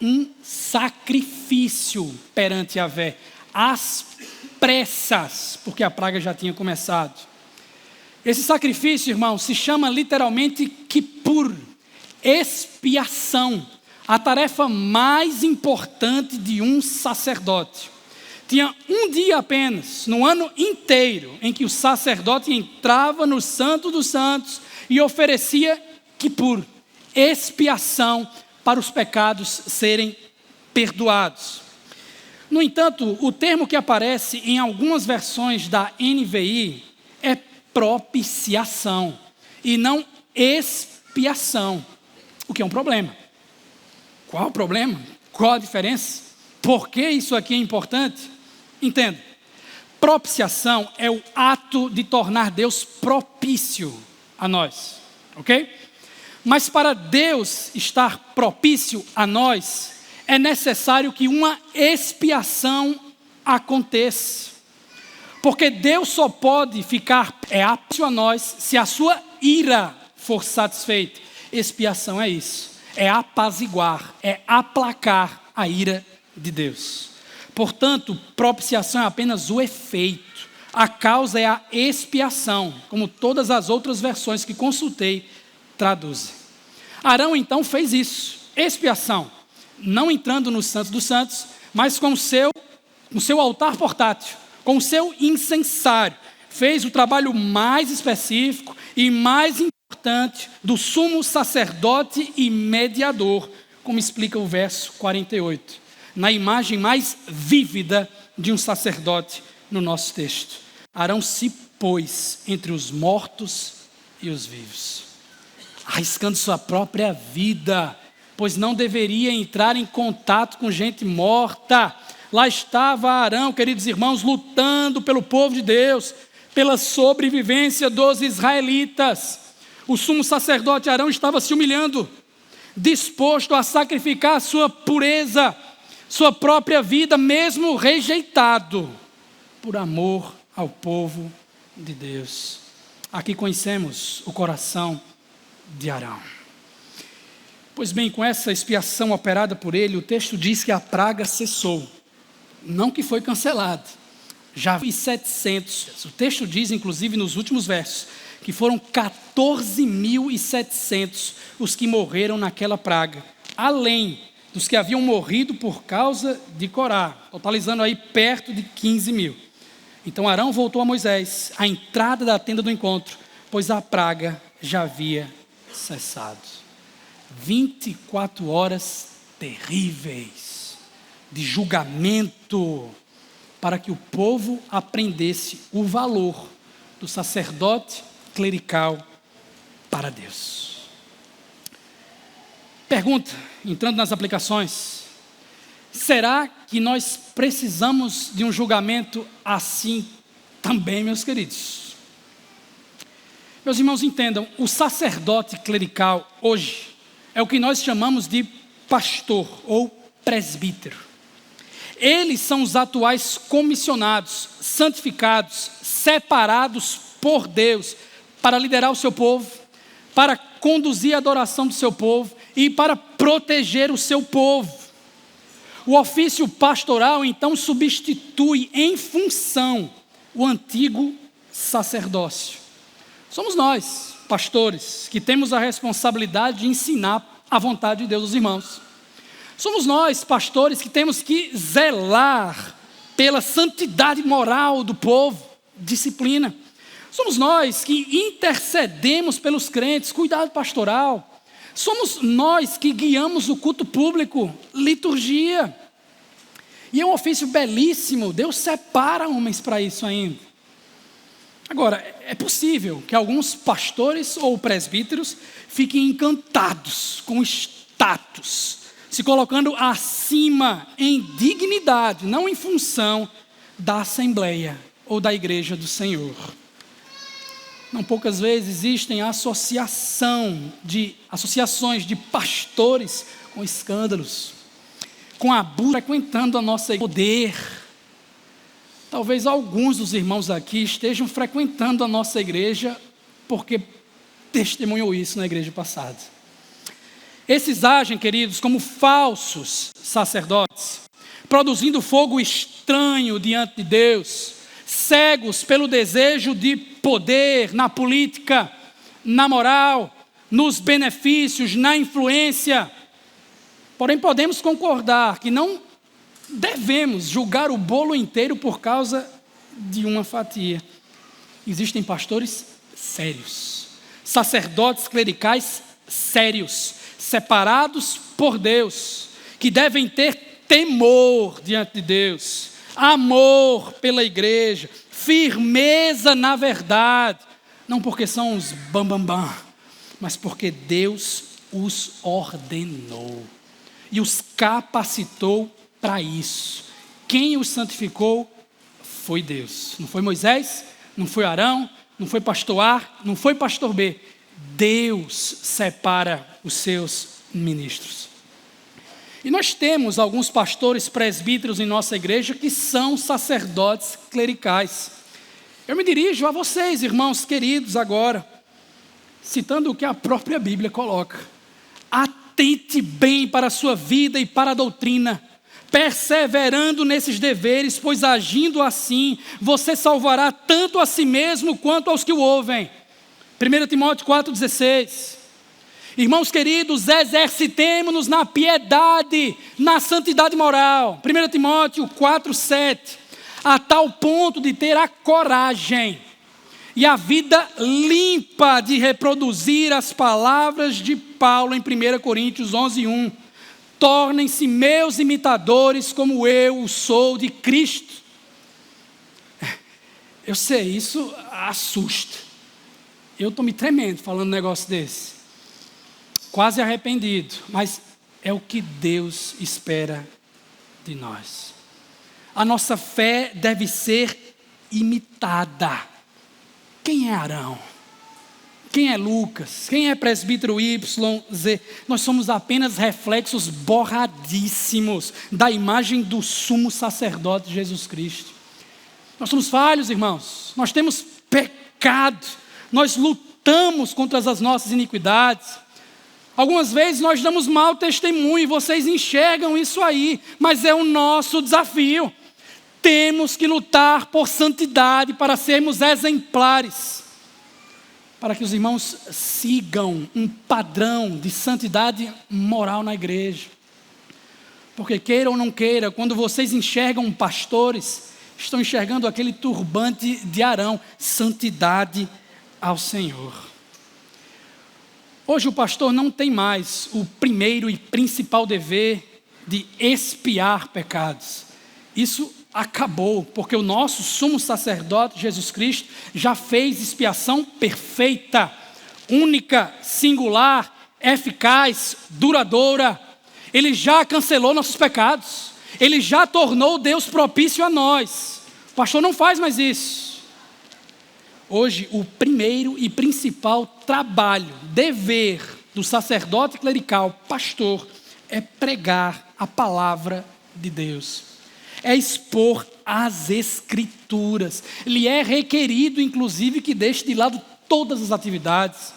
um sacrifício perante Yahvé, às pressas, porque a praga já tinha começado. Esse sacrifício, irmão, se chama literalmente Kippur, expiação, a tarefa mais importante de um sacerdote. Tinha um dia apenas, no ano inteiro, em que o sacerdote entrava no Santo dos Santos e oferecia Kippur, expiação para os pecados serem perdoados. No entanto, o termo que aparece em algumas versões da NVI é propiciação e não expiação, o que é um problema. Qual o problema? Qual a diferença? Por que isso aqui é importante? Entenda, propiciação é o ato de tornar Deus propício a nós, ok? Mas para Deus estar propício a nós, é necessário que uma expiação aconteça. Porque Deus só pode ficar apto a nós se a sua ira for satisfeita. Expiação é isso, é apaziguar, é aplacar a ira de Deus. Portanto, propiciação é apenas o efeito. A causa é a expiação, como todas as outras versões que consultei traduzem. Arão então fez isso, expiação, não entrando no Santo dos Santos, mas com o seu altar portátil, com o seu incensário, fez o trabalho mais específico e mais importante do sumo sacerdote e mediador, como explica o verso 48, na imagem mais vívida de um sacerdote no nosso texto. Arão se pôs entre os mortos e os vivos, arriscando sua própria vida, pois não deveria entrar em contato com gente morta. Lá estava Arão, queridos irmãos, lutando pelo povo de Deus, pela sobrevivência dos israelitas. O sumo sacerdote Arão estava se humilhando, disposto a sacrificar a sua pureza, sua própria vida, mesmo rejeitado, por amor ao povo de Deus. Aqui conhecemos o coração de Arão. Pois bem, com essa expiação operada por ele, o texto diz que a praga cessou, não que foi cancelada. Já vi 700, o texto diz inclusive nos últimos versos, que foram 14.700 os que morreram naquela praga, além dos que haviam morrido por causa de Corá, totalizando aí perto de 15 mil. Então Arão voltou a Moisés, à entrada da tenda do encontro, pois a praga já havia cessado. 24 horas terríveis de julgamento para que o povo aprendesse o valor do sacerdote clerical para Deus. Pergunta, entrando nas aplicações: será que nós precisamos de um julgamento assim também, meus queridos? Meus irmãos, entendam, o sacerdote clerical hoje é o que nós chamamos de pastor ou presbítero. Eles são os atuais comissionados, santificados, separados por Deus para liderar o seu povo, para conduzir a adoração do seu povo e para proteger o seu povo. O ofício pastoral, então, substitui em função o antigo sacerdócio. Somos nós, pastores, que temos a responsabilidade de ensinar a vontade de Deus aos irmãos. Somos nós, pastores, que temos que zelar pela santidade moral do povo, disciplina. Somos nós que intercedemos pelos crentes, cuidado pastoral. Somos nós que guiamos o culto público, liturgia. E é um ofício belíssimo, Deus separa homens para isso ainda. Agora, é possível que alguns pastores ou presbíteros fiquem encantados com o status, se colocando acima em dignidade, não em função da Assembleia ou da Igreja do Senhor. Não poucas vezes existem associações de pastores com escândalos, com abuso, frequentando a nossa igreja, poder. Talvez alguns dos irmãos aqui estejam frequentando a nossa igreja porque testemunhou isso na igreja passada. Esses agem, queridos, como falsos sacerdotes, produzindo fogo estranho diante de Deus, cegos pelo desejo de poder na política, na moral, nos benefícios, na influência. Porém, podemos concordar que não devemos julgar o bolo inteiro por causa de uma fatia. Existem pastores sérios, sacerdotes clericais sérios, separados por Deus, que devem ter temor diante de Deus, amor pela igreja, firmeza na verdade, não porque são os bambambam, mas porque Deus os ordenou e os capacitou para isso. Quem os santificou foi Deus. Não foi Moisés, não foi Arão, não foi pastor A, não foi pastor B. Deus separa os seus ministros. E nós temos alguns pastores presbíteros em nossa igreja que são sacerdotes clericais. Eu me dirijo a vocês, irmãos queridos, agora, citando o que a própria Bíblia coloca. Atente bem para a sua vida e para a doutrina, perseverando nesses deveres, pois agindo assim, você salvará tanto a si mesmo quanto aos que o ouvem. 1 Timóteo 4,16. Irmãos queridos, exercitemo-nos na piedade, na santidade moral. 1 Timóteo 4,7. A tal ponto de ter a coragem e a vida limpa de reproduzir as palavras de Paulo em 1 Coríntios 11:1. Tornem-se meus imitadores como eu sou de Cristo. Eu sei, isso assusta. Eu estou me tremendo falando um negócio desse. Quase arrependido, mas é o que Deus espera de nós. A nossa fé deve ser imitada. Quem é Arão? Quem é Lucas? Quem é presbítero Y, Z? Nós somos apenas reflexos borradíssimos da imagem do sumo sacerdote Jesus Cristo. Nós somos falhos, irmãos. Nós temos pecado. Nós lutamos contra as nossas iniquidades. Algumas vezes nós damos mau testemunho e vocês enxergam isso aí, mas é o nosso desafio. Temos que lutar por santidade para sermos exemplares, para que os irmãos sigam um padrão de santidade moral na igreja. Porque queira ou não queira, quando vocês enxergam pastores, estão enxergando aquele turbante de Arão, santidade ao Senhor. Hoje o pastor não tem mais o primeiro e principal dever de expiar pecados. Isso acabou, porque o nosso sumo sacerdote, Jesus Cristo, já fez expiação perfeita, única, singular, eficaz, duradoura. Ele já cancelou nossos pecados. Ele já tornou Deus propício a nós. O pastor não faz mais isso. Hoje, o primeiro e principal trabalho, dever do sacerdote clerical, pastor, é pregar a palavra de Deus. É expor as Escrituras. Lhe é requerido, inclusive, que deixe de lado todas as atividades,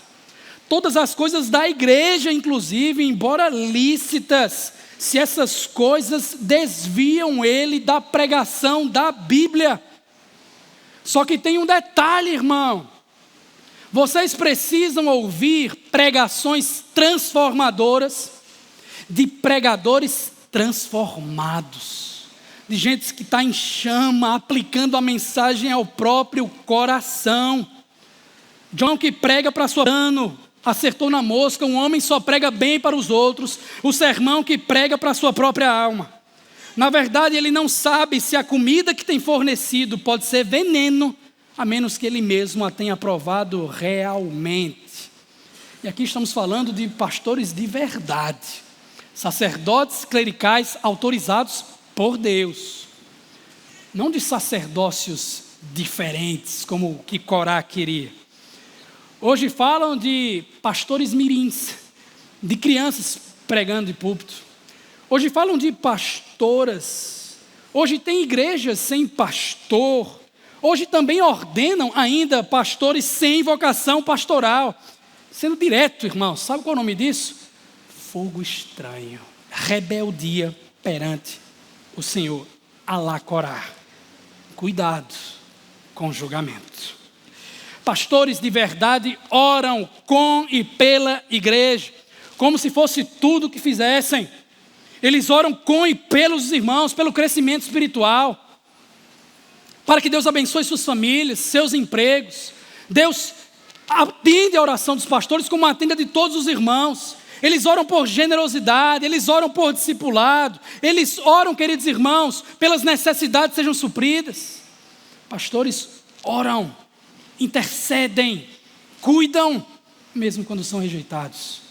todas as coisas da igreja, inclusive, embora lícitas, se essas coisas desviam ele da pregação da Bíblia. Só que tem um detalhe, irmão. Vocês precisam ouvir pregações transformadoras de pregadores transformados, de gente que está em chama, aplicando a mensagem ao próprio coração. John que prega para sua ano, acertou na mosca. Um homem só prega bem para os outros. O sermão que prega para a sua própria alma. Na verdade, ele não sabe se a comida que tem fornecido pode ser veneno, a menos que ele mesmo a tenha provado realmente. E aqui estamos falando de pastores de verdade, sacerdotes clericais autorizados por Deus, não de sacerdócios diferentes, como o que Corá queria. Hoje falam de pastores mirins, de crianças pregando de púlpito. Hoje falam de pastoras Hoje tem igrejas sem pastor. Hoje também ordenam ainda pastores sem vocação pastoral. Sendo direto, irmãos, sabe qual é o nome disso? Fogo estranho, rebeldia perante o Senhor. Alá Corá. Cuidado com o julgamento. Pastores de verdade oram com e pela igreja, como se fosse tudo o que fizessem. Eles oram com e pelos irmãos, pelo crescimento espiritual, para que Deus abençoe suas famílias, seus empregos. Deus atende a oração dos pastores como atende a de todos os irmãos. Eles oram por generosidade, eles oram por discipulado, eles oram, queridos irmãos, pelas necessidades que sejam supridas. Pastores oram, intercedem, cuidam, mesmo quando são rejeitados,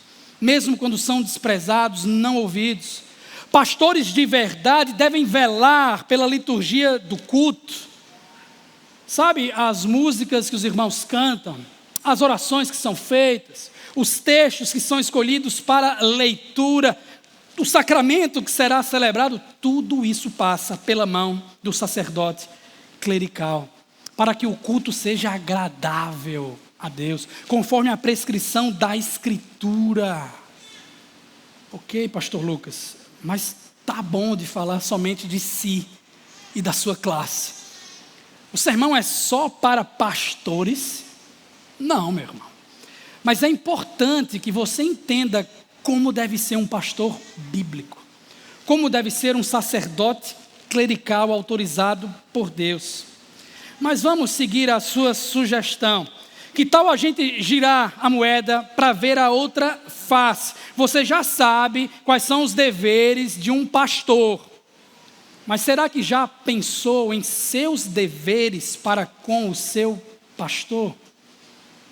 mesmo quando são desprezados, não ouvidos. Pastores de verdade devem velar pela liturgia do culto. Sabe, as músicas que os irmãos cantam, as orações que são feitas, os textos que são escolhidos para leitura, o sacramento que será celebrado, tudo isso passa pela mão do sacerdote clerical, para que o culto seja agradável a Deus, conforme a prescrição da Escritura. Ok, pastor Lucas, mas tá bom de falar somente de si e da sua classe. O sermão é só para pastores? Não, meu irmão. Mas é importante que você entenda como deve ser um pastor bíblico, como deve ser um sacerdote clerical autorizado por Deus. Mas vamos seguir a sua sugestão. Que tal a gente girar a moeda para ver a outra face? Você já sabe quais são os deveres de um pastor. Mas será que já pensou em seus deveres para com o seu pastor?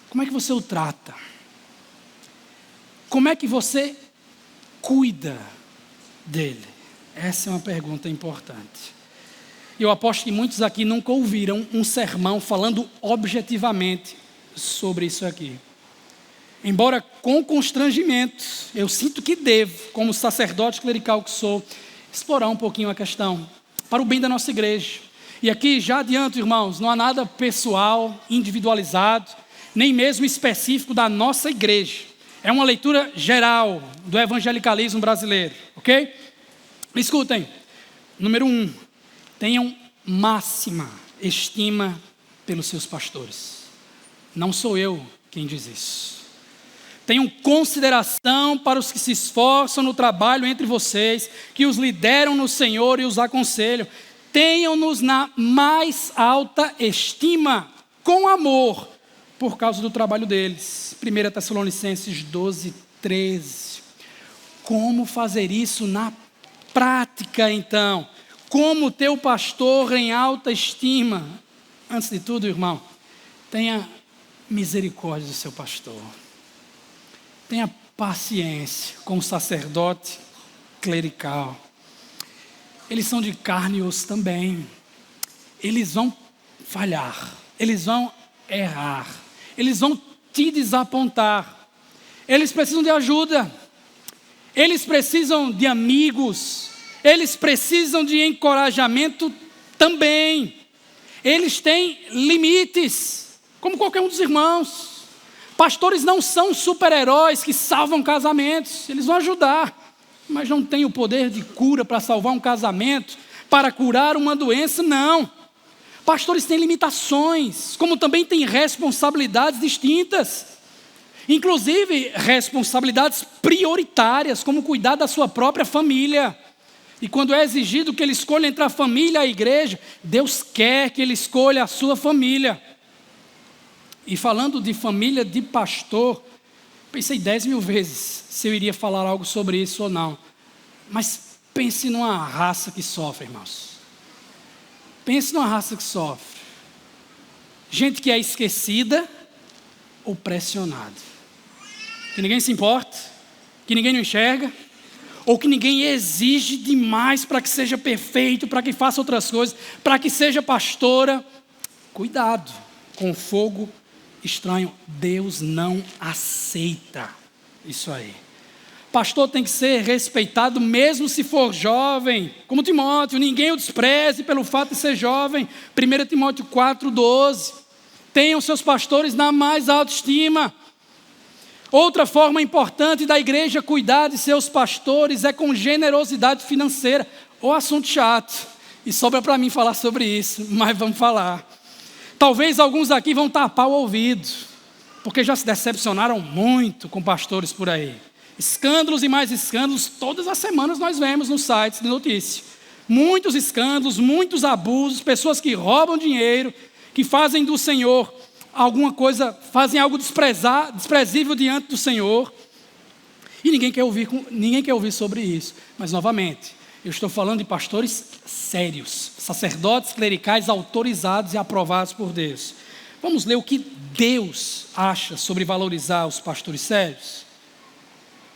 Como é que você o trata? Como é que você cuida dele? Essa é uma pergunta importante. Eu aposto que muitos aqui nunca ouviram um sermão falando objetivamente sobre isso aqui. Embora com constrangimento, eu sinto que devo, como sacerdote clerical que sou, explorar um pouquinho a questão, para o bem da nossa igreja. E aqui já adianto, irmãos, não há nada pessoal, individualizado, nem mesmo específico da nossa igreja. É uma leitura geral do evangelicalismo brasileiro, ok? Escutem, número 1, tenham máxima estima pelos seus pastores. Não sou eu quem diz isso. Tenham consideração para os que se esforçam no trabalho entre vocês, que os lideram no Senhor e os aconselham. Tenham-nos na mais alta estima, com amor, por causa do trabalho deles. 1 Tessalonicenses 12:13. Como fazer isso na prática, então? Como ter o pastor em alta estima? Antes de tudo, irmão, tenha misericórdia do seu pastor. Tenha paciência com o sacerdote clerical. Eles são de carne e osso também. Eles vão falhar. Eles vão errar. Eles vão te desapontar. Eles precisam de ajuda. Eles precisam de amigos. Eles precisam de encorajamento também. Eles têm limites, como qualquer um dos irmãos. Pastores não são super-heróis que salvam casamentos. Eles vão ajudar, mas não têm o poder de cura para salvar um casamento, para curar uma doença, não. Pastores têm limitações, como também têm responsabilidades distintas. Inclusive, responsabilidades prioritárias, como cuidar da sua própria família. E quando é exigido que ele escolha entre a família e a igreja, Deus quer que ele escolha a sua família. E falando de família de pastor, pensei 10.000 vezes se eu iria falar algo sobre isso ou não. Mas pense numa raça que sofre, irmãos. Pense numa raça que sofre. Gente que é esquecida ou pressionada. Que ninguém se importa, que ninguém não enxerga, ou que ninguém exige demais para que seja perfeito, para que faça outras coisas, para que seja pastora. Cuidado com o fogo estranho. Deus não aceita isso aí. Pastor tem que ser respeitado mesmo se for jovem. Como Timóteo, ninguém o despreze pelo fato de ser jovem. 1 Timóteo 4,12. Tenham seus pastores na mais alta estima. Outra forma importante da igreja cuidar de seus pastores é com generosidade financeira. O assunto chato. E sobra para mim falar sobre isso, mas vamos falar. Talvez alguns aqui vão tapar o ouvido, porque já se decepcionaram muito com pastores por aí. Escândalos e mais escândalos, todas as semanas nós vemos nos sites de notícia. Muitos escândalos, muitos abusos, pessoas que roubam dinheiro, que fazem do Senhor alguma coisa, fazem algo desprezível diante do Senhor. E ninguém quer ouvir sobre isso. Mas novamente, eu estou falando de pastores sérios, sacerdotes clericais autorizados e aprovados por Deus. Vamos ler o que Deus acha sobre valorizar os pastores sérios?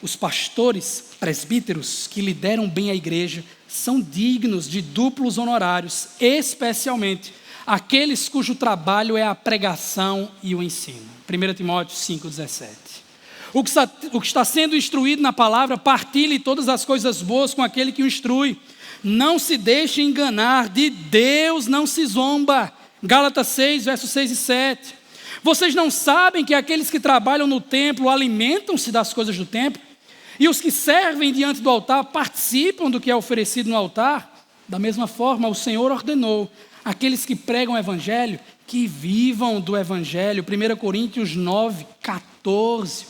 Os pastores presbíteros que lideram bem a igreja são dignos de duplos honorários, especialmente aqueles cujo trabalho é a pregação e o ensino. 1 Timóteo 5,17. O que está sendo instruído na palavra, partilhe todas as coisas boas com aquele que o instrui. Não se deixe enganar, de Deus não se zomba. Gálatas 6, versos 6 e 7. Vocês não sabem que aqueles que trabalham no templo alimentam-se das coisas do templo? E os que servem diante do altar participam do que é oferecido no altar? Da mesma forma, o Senhor ordenou aqueles que pregam o evangelho que vivam do evangelho. 1 Coríntios 9, 14.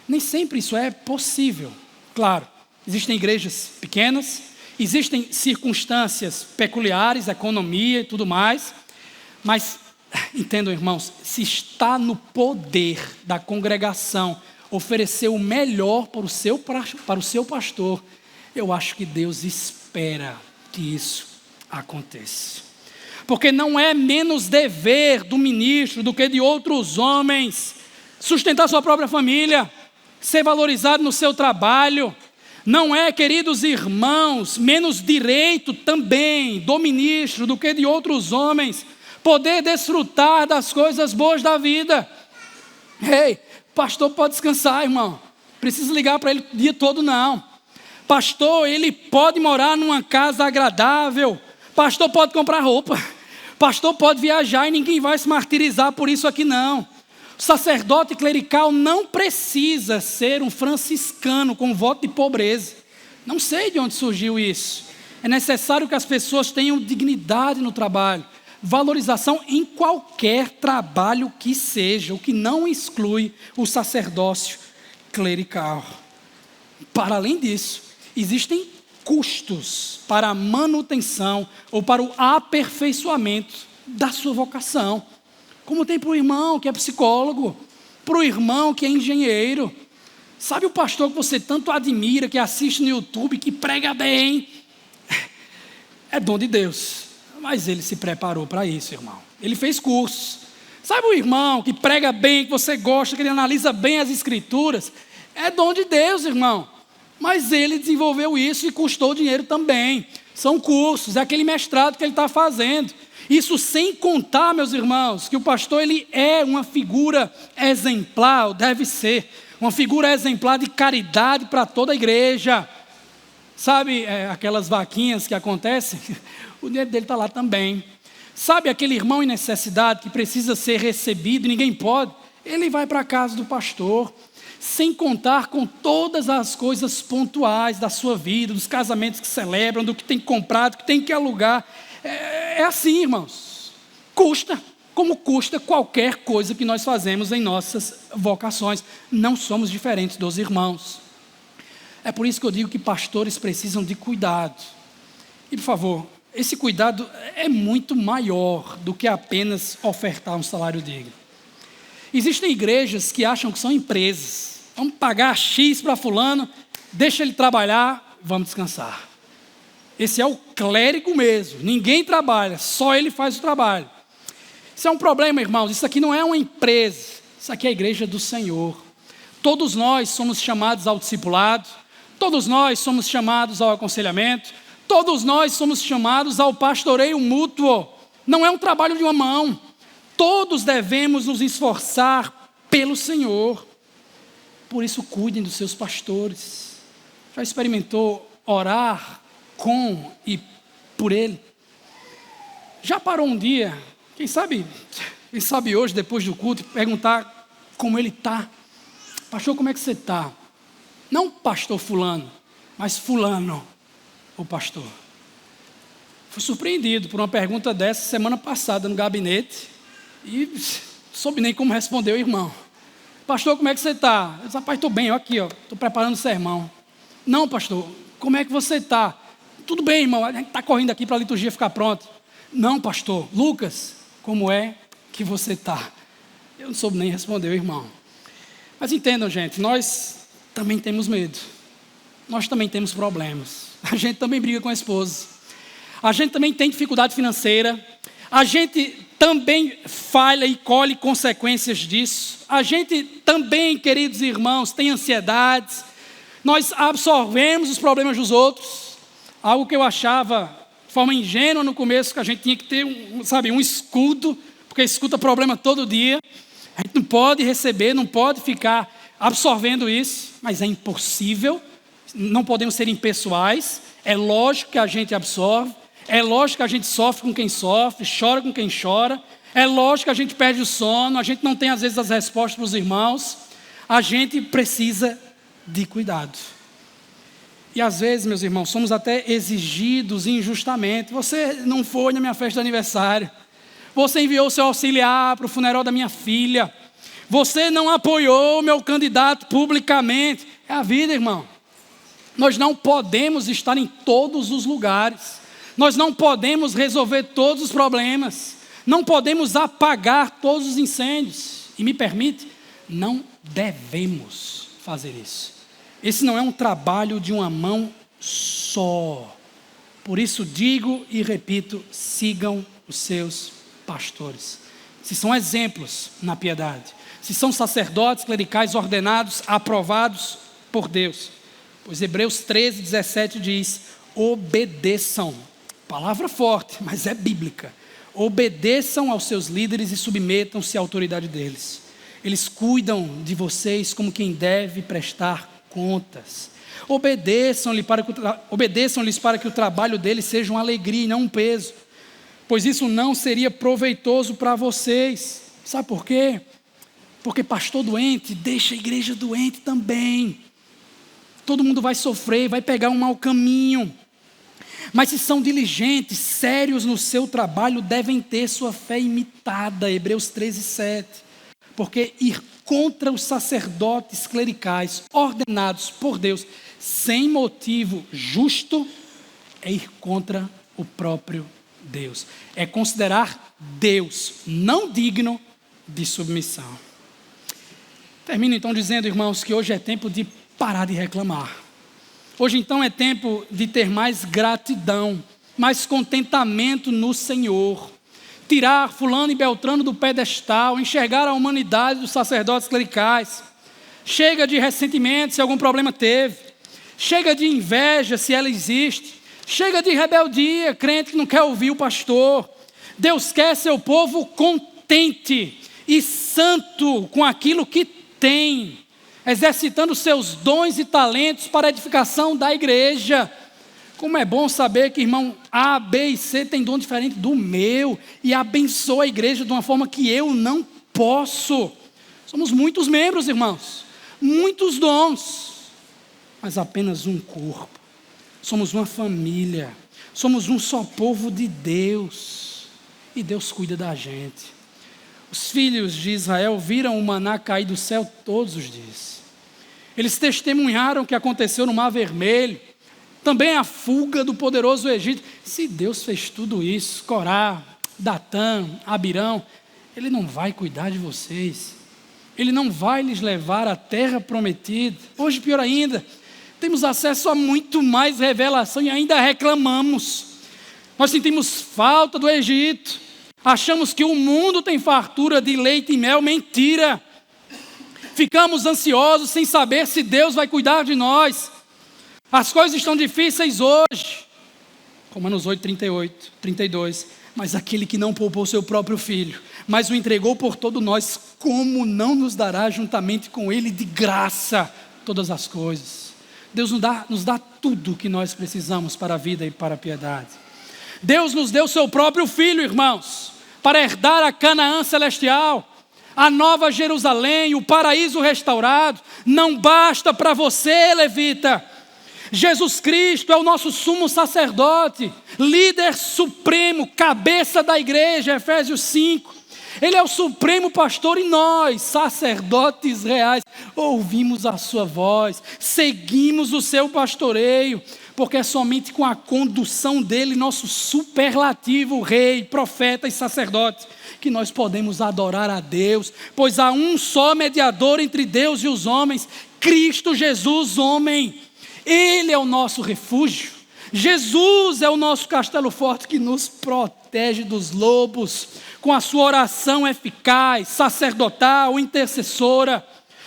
Nem sempre isso é possível. Claro, existem igrejas pequenas, existem circunstâncias peculiares, economia e tudo mais, mas entendam, irmãos, se está no poder da congregação oferecer o melhor para o seu pastor, eu acho que Deus espera que isso aconteça. Porque não é menos dever do ministro do que de outros homens sustentar sua própria família, ser valorizado no seu trabalho. Não é, queridos irmãos, menos direito também do ministro do que de outros homens poder desfrutar das coisas boas da vida. Ei, pastor pode descansar, irmão. Precisa ligar para ele o dia todo, não. Pastor, ele pode morar numa casa agradável. Pastor pode comprar roupa. Pastor pode viajar e ninguém vai se martirizar por isso aqui, não. O sacerdote clerical não precisa ser um franciscano com voto de pobreza. Não sei de onde surgiu isso. É necessário que as pessoas tenham dignidade no trabalho, valorização em qualquer trabalho que seja, o que não exclui o sacerdócio clerical. Para além disso, existem custos para a manutenção ou para o aperfeiçoamento da sua vocação. Como tem para o irmão que é psicólogo, para o irmão que é engenheiro. Sabe o pastor que você tanto admira, que assiste no YouTube, que prega bem? É dom de Deus, mas ele se preparou para isso, irmão. Ele fez cursos. Sabe o irmão que prega bem, que você gosta, que ele analisa bem as escrituras? É dom de Deus, irmão. Mas ele desenvolveu isso e custou dinheiro também. São cursos, é aquele mestrado que ele está fazendo. Isso sem contar, meus irmãos, que o pastor ele é uma figura exemplar, ou deve ser, uma figura exemplar de caridade para toda a igreja. Sabe aquelas vaquinhas que acontecem? O dinheiro dele está lá também. Sabe aquele irmão em necessidade que precisa ser recebido e ninguém pode? Ele vai para a casa do pastor. Sem contar com todas as coisas pontuais da sua vida, dos casamentos que celebram, do que tem comprado, do que tem que alugar. É assim, irmãos. Custa, como custa qualquer coisa que nós fazemos em nossas vocações. Não somos diferentes dos irmãos. É por isso que eu digo que pastores precisam de cuidado. E, por favor, esse cuidado é muito maior do que apenas ofertar um salário digno. Existem igrejas que acham que são empresas. Vamos pagar X para fulano, deixa ele trabalhar, vamos descansar. Esse é o clérigo mesmo, ninguém trabalha, só ele faz o trabalho. Isso é um problema, irmãos, isso aqui não é uma empresa, isso aqui é a igreja do Senhor. Todos nós somos chamados ao discipulado, todos nós somos chamados ao aconselhamento, todos nós somos chamados ao pastoreio mútuo. Não é um trabalho de uma mão, todos devemos nos esforçar pelo Senhor. Por isso, cuidem dos seus pastores. Já experimentou orar com e por ele? Já parou um dia, quem sabe hoje, depois do culto, perguntar como ele está? Pastor, como é que você está? Não pastor fulano, mas fulano, o pastor. Fui surpreendido por uma pergunta dessa semana passada no gabinete e soube nem como responder o irmão. Pastor, como é que você está? Eu disse, rapaz, estou bem, aqui, estou preparando o sermão. Não, pastor, como é que você está? Tudo bem, irmão, a gente está correndo aqui para a liturgia ficar pronta. Não, pastor, Lucas, como é que você está? Eu não soube nem responder o irmão. Mas entendam, gente, nós também temos medo. Nós também temos problemas. A gente também briga com a esposa. A gente também tem dificuldade financeira. A gente também falha e colhe consequências disso. A gente também, queridos irmãos, tem ansiedades. Nós absorvemos os problemas dos outros. Algo que eu achava de forma ingênua no começo, que a gente tinha que ter um escudo, porque escuta problema todo dia. A gente não pode receber, não pode ficar absorvendo isso, mas é impossível. Não podemos ser impessoais. É lógico que a gente absorve. É lógico que a gente sofre com quem sofre, chora com quem chora. É lógico que a gente perde o sono, a gente não tem às vezes as respostas para os irmãos. A gente precisa de cuidado. E às vezes, meus irmãos, somos até exigidos injustamente. Você não foi na minha festa de aniversário. Você enviou seu auxiliar para o funeral da minha filha. Você não apoiou o meu candidato publicamente. É a vida, irmão. Nós não podemos estar em todos os lugares. Nós não podemos resolver todos os problemas. Não podemos apagar todos os incêndios. E me permite, não devemos fazer isso. Esse não é um trabalho de uma mão só. Por isso digo e repito, sigam os seus pastores. Se são exemplos na piedade, se são sacerdotes clericais ordenados, aprovados por Deus. Pois Hebreus 13, 17 diz, obedeçam. Palavra forte, mas é bíblica. Obedeçam aos seus líderes e submetam-se à autoridade deles. Eles cuidam de vocês como quem deve prestar contas. Obedeçam-lhes para que o trabalho deles seja uma alegria e não um peso, pois isso não seria proveitoso para vocês. Sabe por quê? Porque pastor doente deixa a igreja doente também. Todo mundo vai sofrer, vai pegar um mau caminho. Mas se são diligentes, sérios no seu trabalho, devem ter sua fé imitada. Hebreus 13, 7. Porque ir contra os sacerdotes clericais ordenados por Deus, sem motivo justo, é ir contra o próprio Deus. É considerar Deus não digno de submissão. Termino então dizendo, irmãos, que hoje é tempo de parar de reclamar. Hoje então é tempo de ter mais gratidão, mais contentamento no Senhor. Tirar fulano e beltrano do pedestal, enxergar a humanidade dos sacerdotes clericais. Chega de ressentimento se algum problema teve. Chega de inveja se ela existe. Chega de rebeldia, crente que não quer ouvir o pastor. Deus quer seu povo contente e santo com aquilo que tem, exercitando seus dons e talentos para a edificação da igreja. Como é bom saber que irmão A, B e C tem dom diferente do meu e abençoa a igreja de uma forma que eu não posso. Somos muitos membros, irmãos, muitos dons, mas apenas um corpo. Somos uma família, somos um só povo de Deus e Deus cuida da gente. Os filhos de Israel viram o maná cair do céu todos os dias. Eles testemunharam o que aconteceu no Mar Vermelho, também a fuga do poderoso Egito. Se Deus fez tudo isso, Corá, Datã, Abirão, Ele não vai cuidar de vocês. Ele não vai lhes levar à terra prometida. Hoje, pior ainda, temos acesso a muito mais revelação e ainda reclamamos. Nós sentimos falta do Egito. Achamos que o mundo tem fartura de leite e mel. Mentira. Ficamos ansiosos sem saber se Deus vai cuidar de nós. As coisas estão difíceis hoje. Romanos 8, 38, 32. Mas aquele que não poupou seu próprio filho, mas o entregou por todos nós, como não nos dará juntamente com ele de graça todas as coisas? Deus nos dá tudo o que nós precisamos para a vida e para a piedade. Deus nos deu seu próprio Filho, irmãos, para herdar a Canaã celestial, a nova Jerusalém, o paraíso restaurado. Não basta para você, levita. Jesus Cristo é o nosso sumo sacerdote, líder supremo, cabeça da igreja, Efésios 5. Ele é o supremo pastor e nós, sacerdotes reais, ouvimos a sua voz, seguimos o seu pastoreio, porque é somente com a condução dele, nosso superlativo rei, profeta e sacerdote, que nós podemos adorar a Deus, pois há um só mediador entre Deus e os homens, Cristo Jesus, homem. Ele é o nosso refúgio. Jesus é o nosso castelo forte que nos protege dos lobos, com a sua oração eficaz, sacerdotal, intercessora.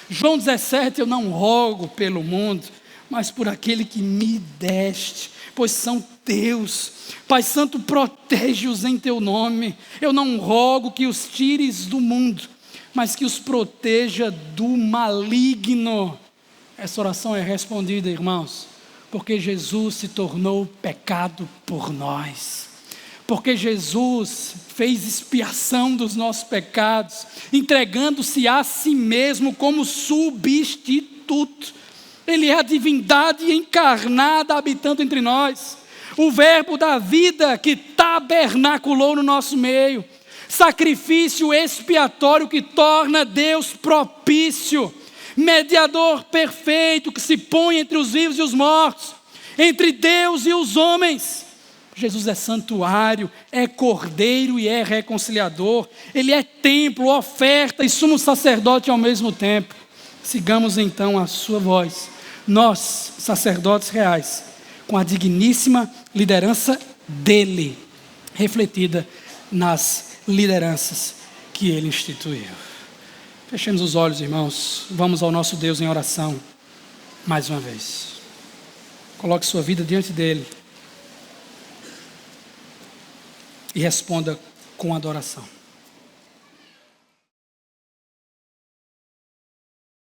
João 17, eu não rogo pelo mundo, mas por aquele que me deste, pois são teus. Pai Santo, protege-os em teu nome. Eu não rogo que os tires do mundo, mas que os proteja do maligno. Essa oração é respondida, irmãos, porque Jesus se tornou pecado por nós. Porque Jesus fez expiação dos nossos pecados, entregando-se a si mesmo como substituto. Ele é a divindade encarnada habitando entre nós. O verbo da vida que tabernaculou no nosso meio. Sacrifício expiatório que torna Deus propício. Mediador perfeito que se põe entre os vivos e os mortos, entre Deus e os homens. Jesus é santuário, é cordeiro e é reconciliador. Ele é templo, oferta e sumo sacerdote ao mesmo tempo. Sigamos então a sua voz, nós, sacerdotes reais, com a digníssima liderança dele, refletida nas lideranças que ele instituiu. Fechemos os olhos, irmãos. Vamos ao nosso Deus em oração, mais uma vez. Coloque sua vida diante dele e responda com adoração.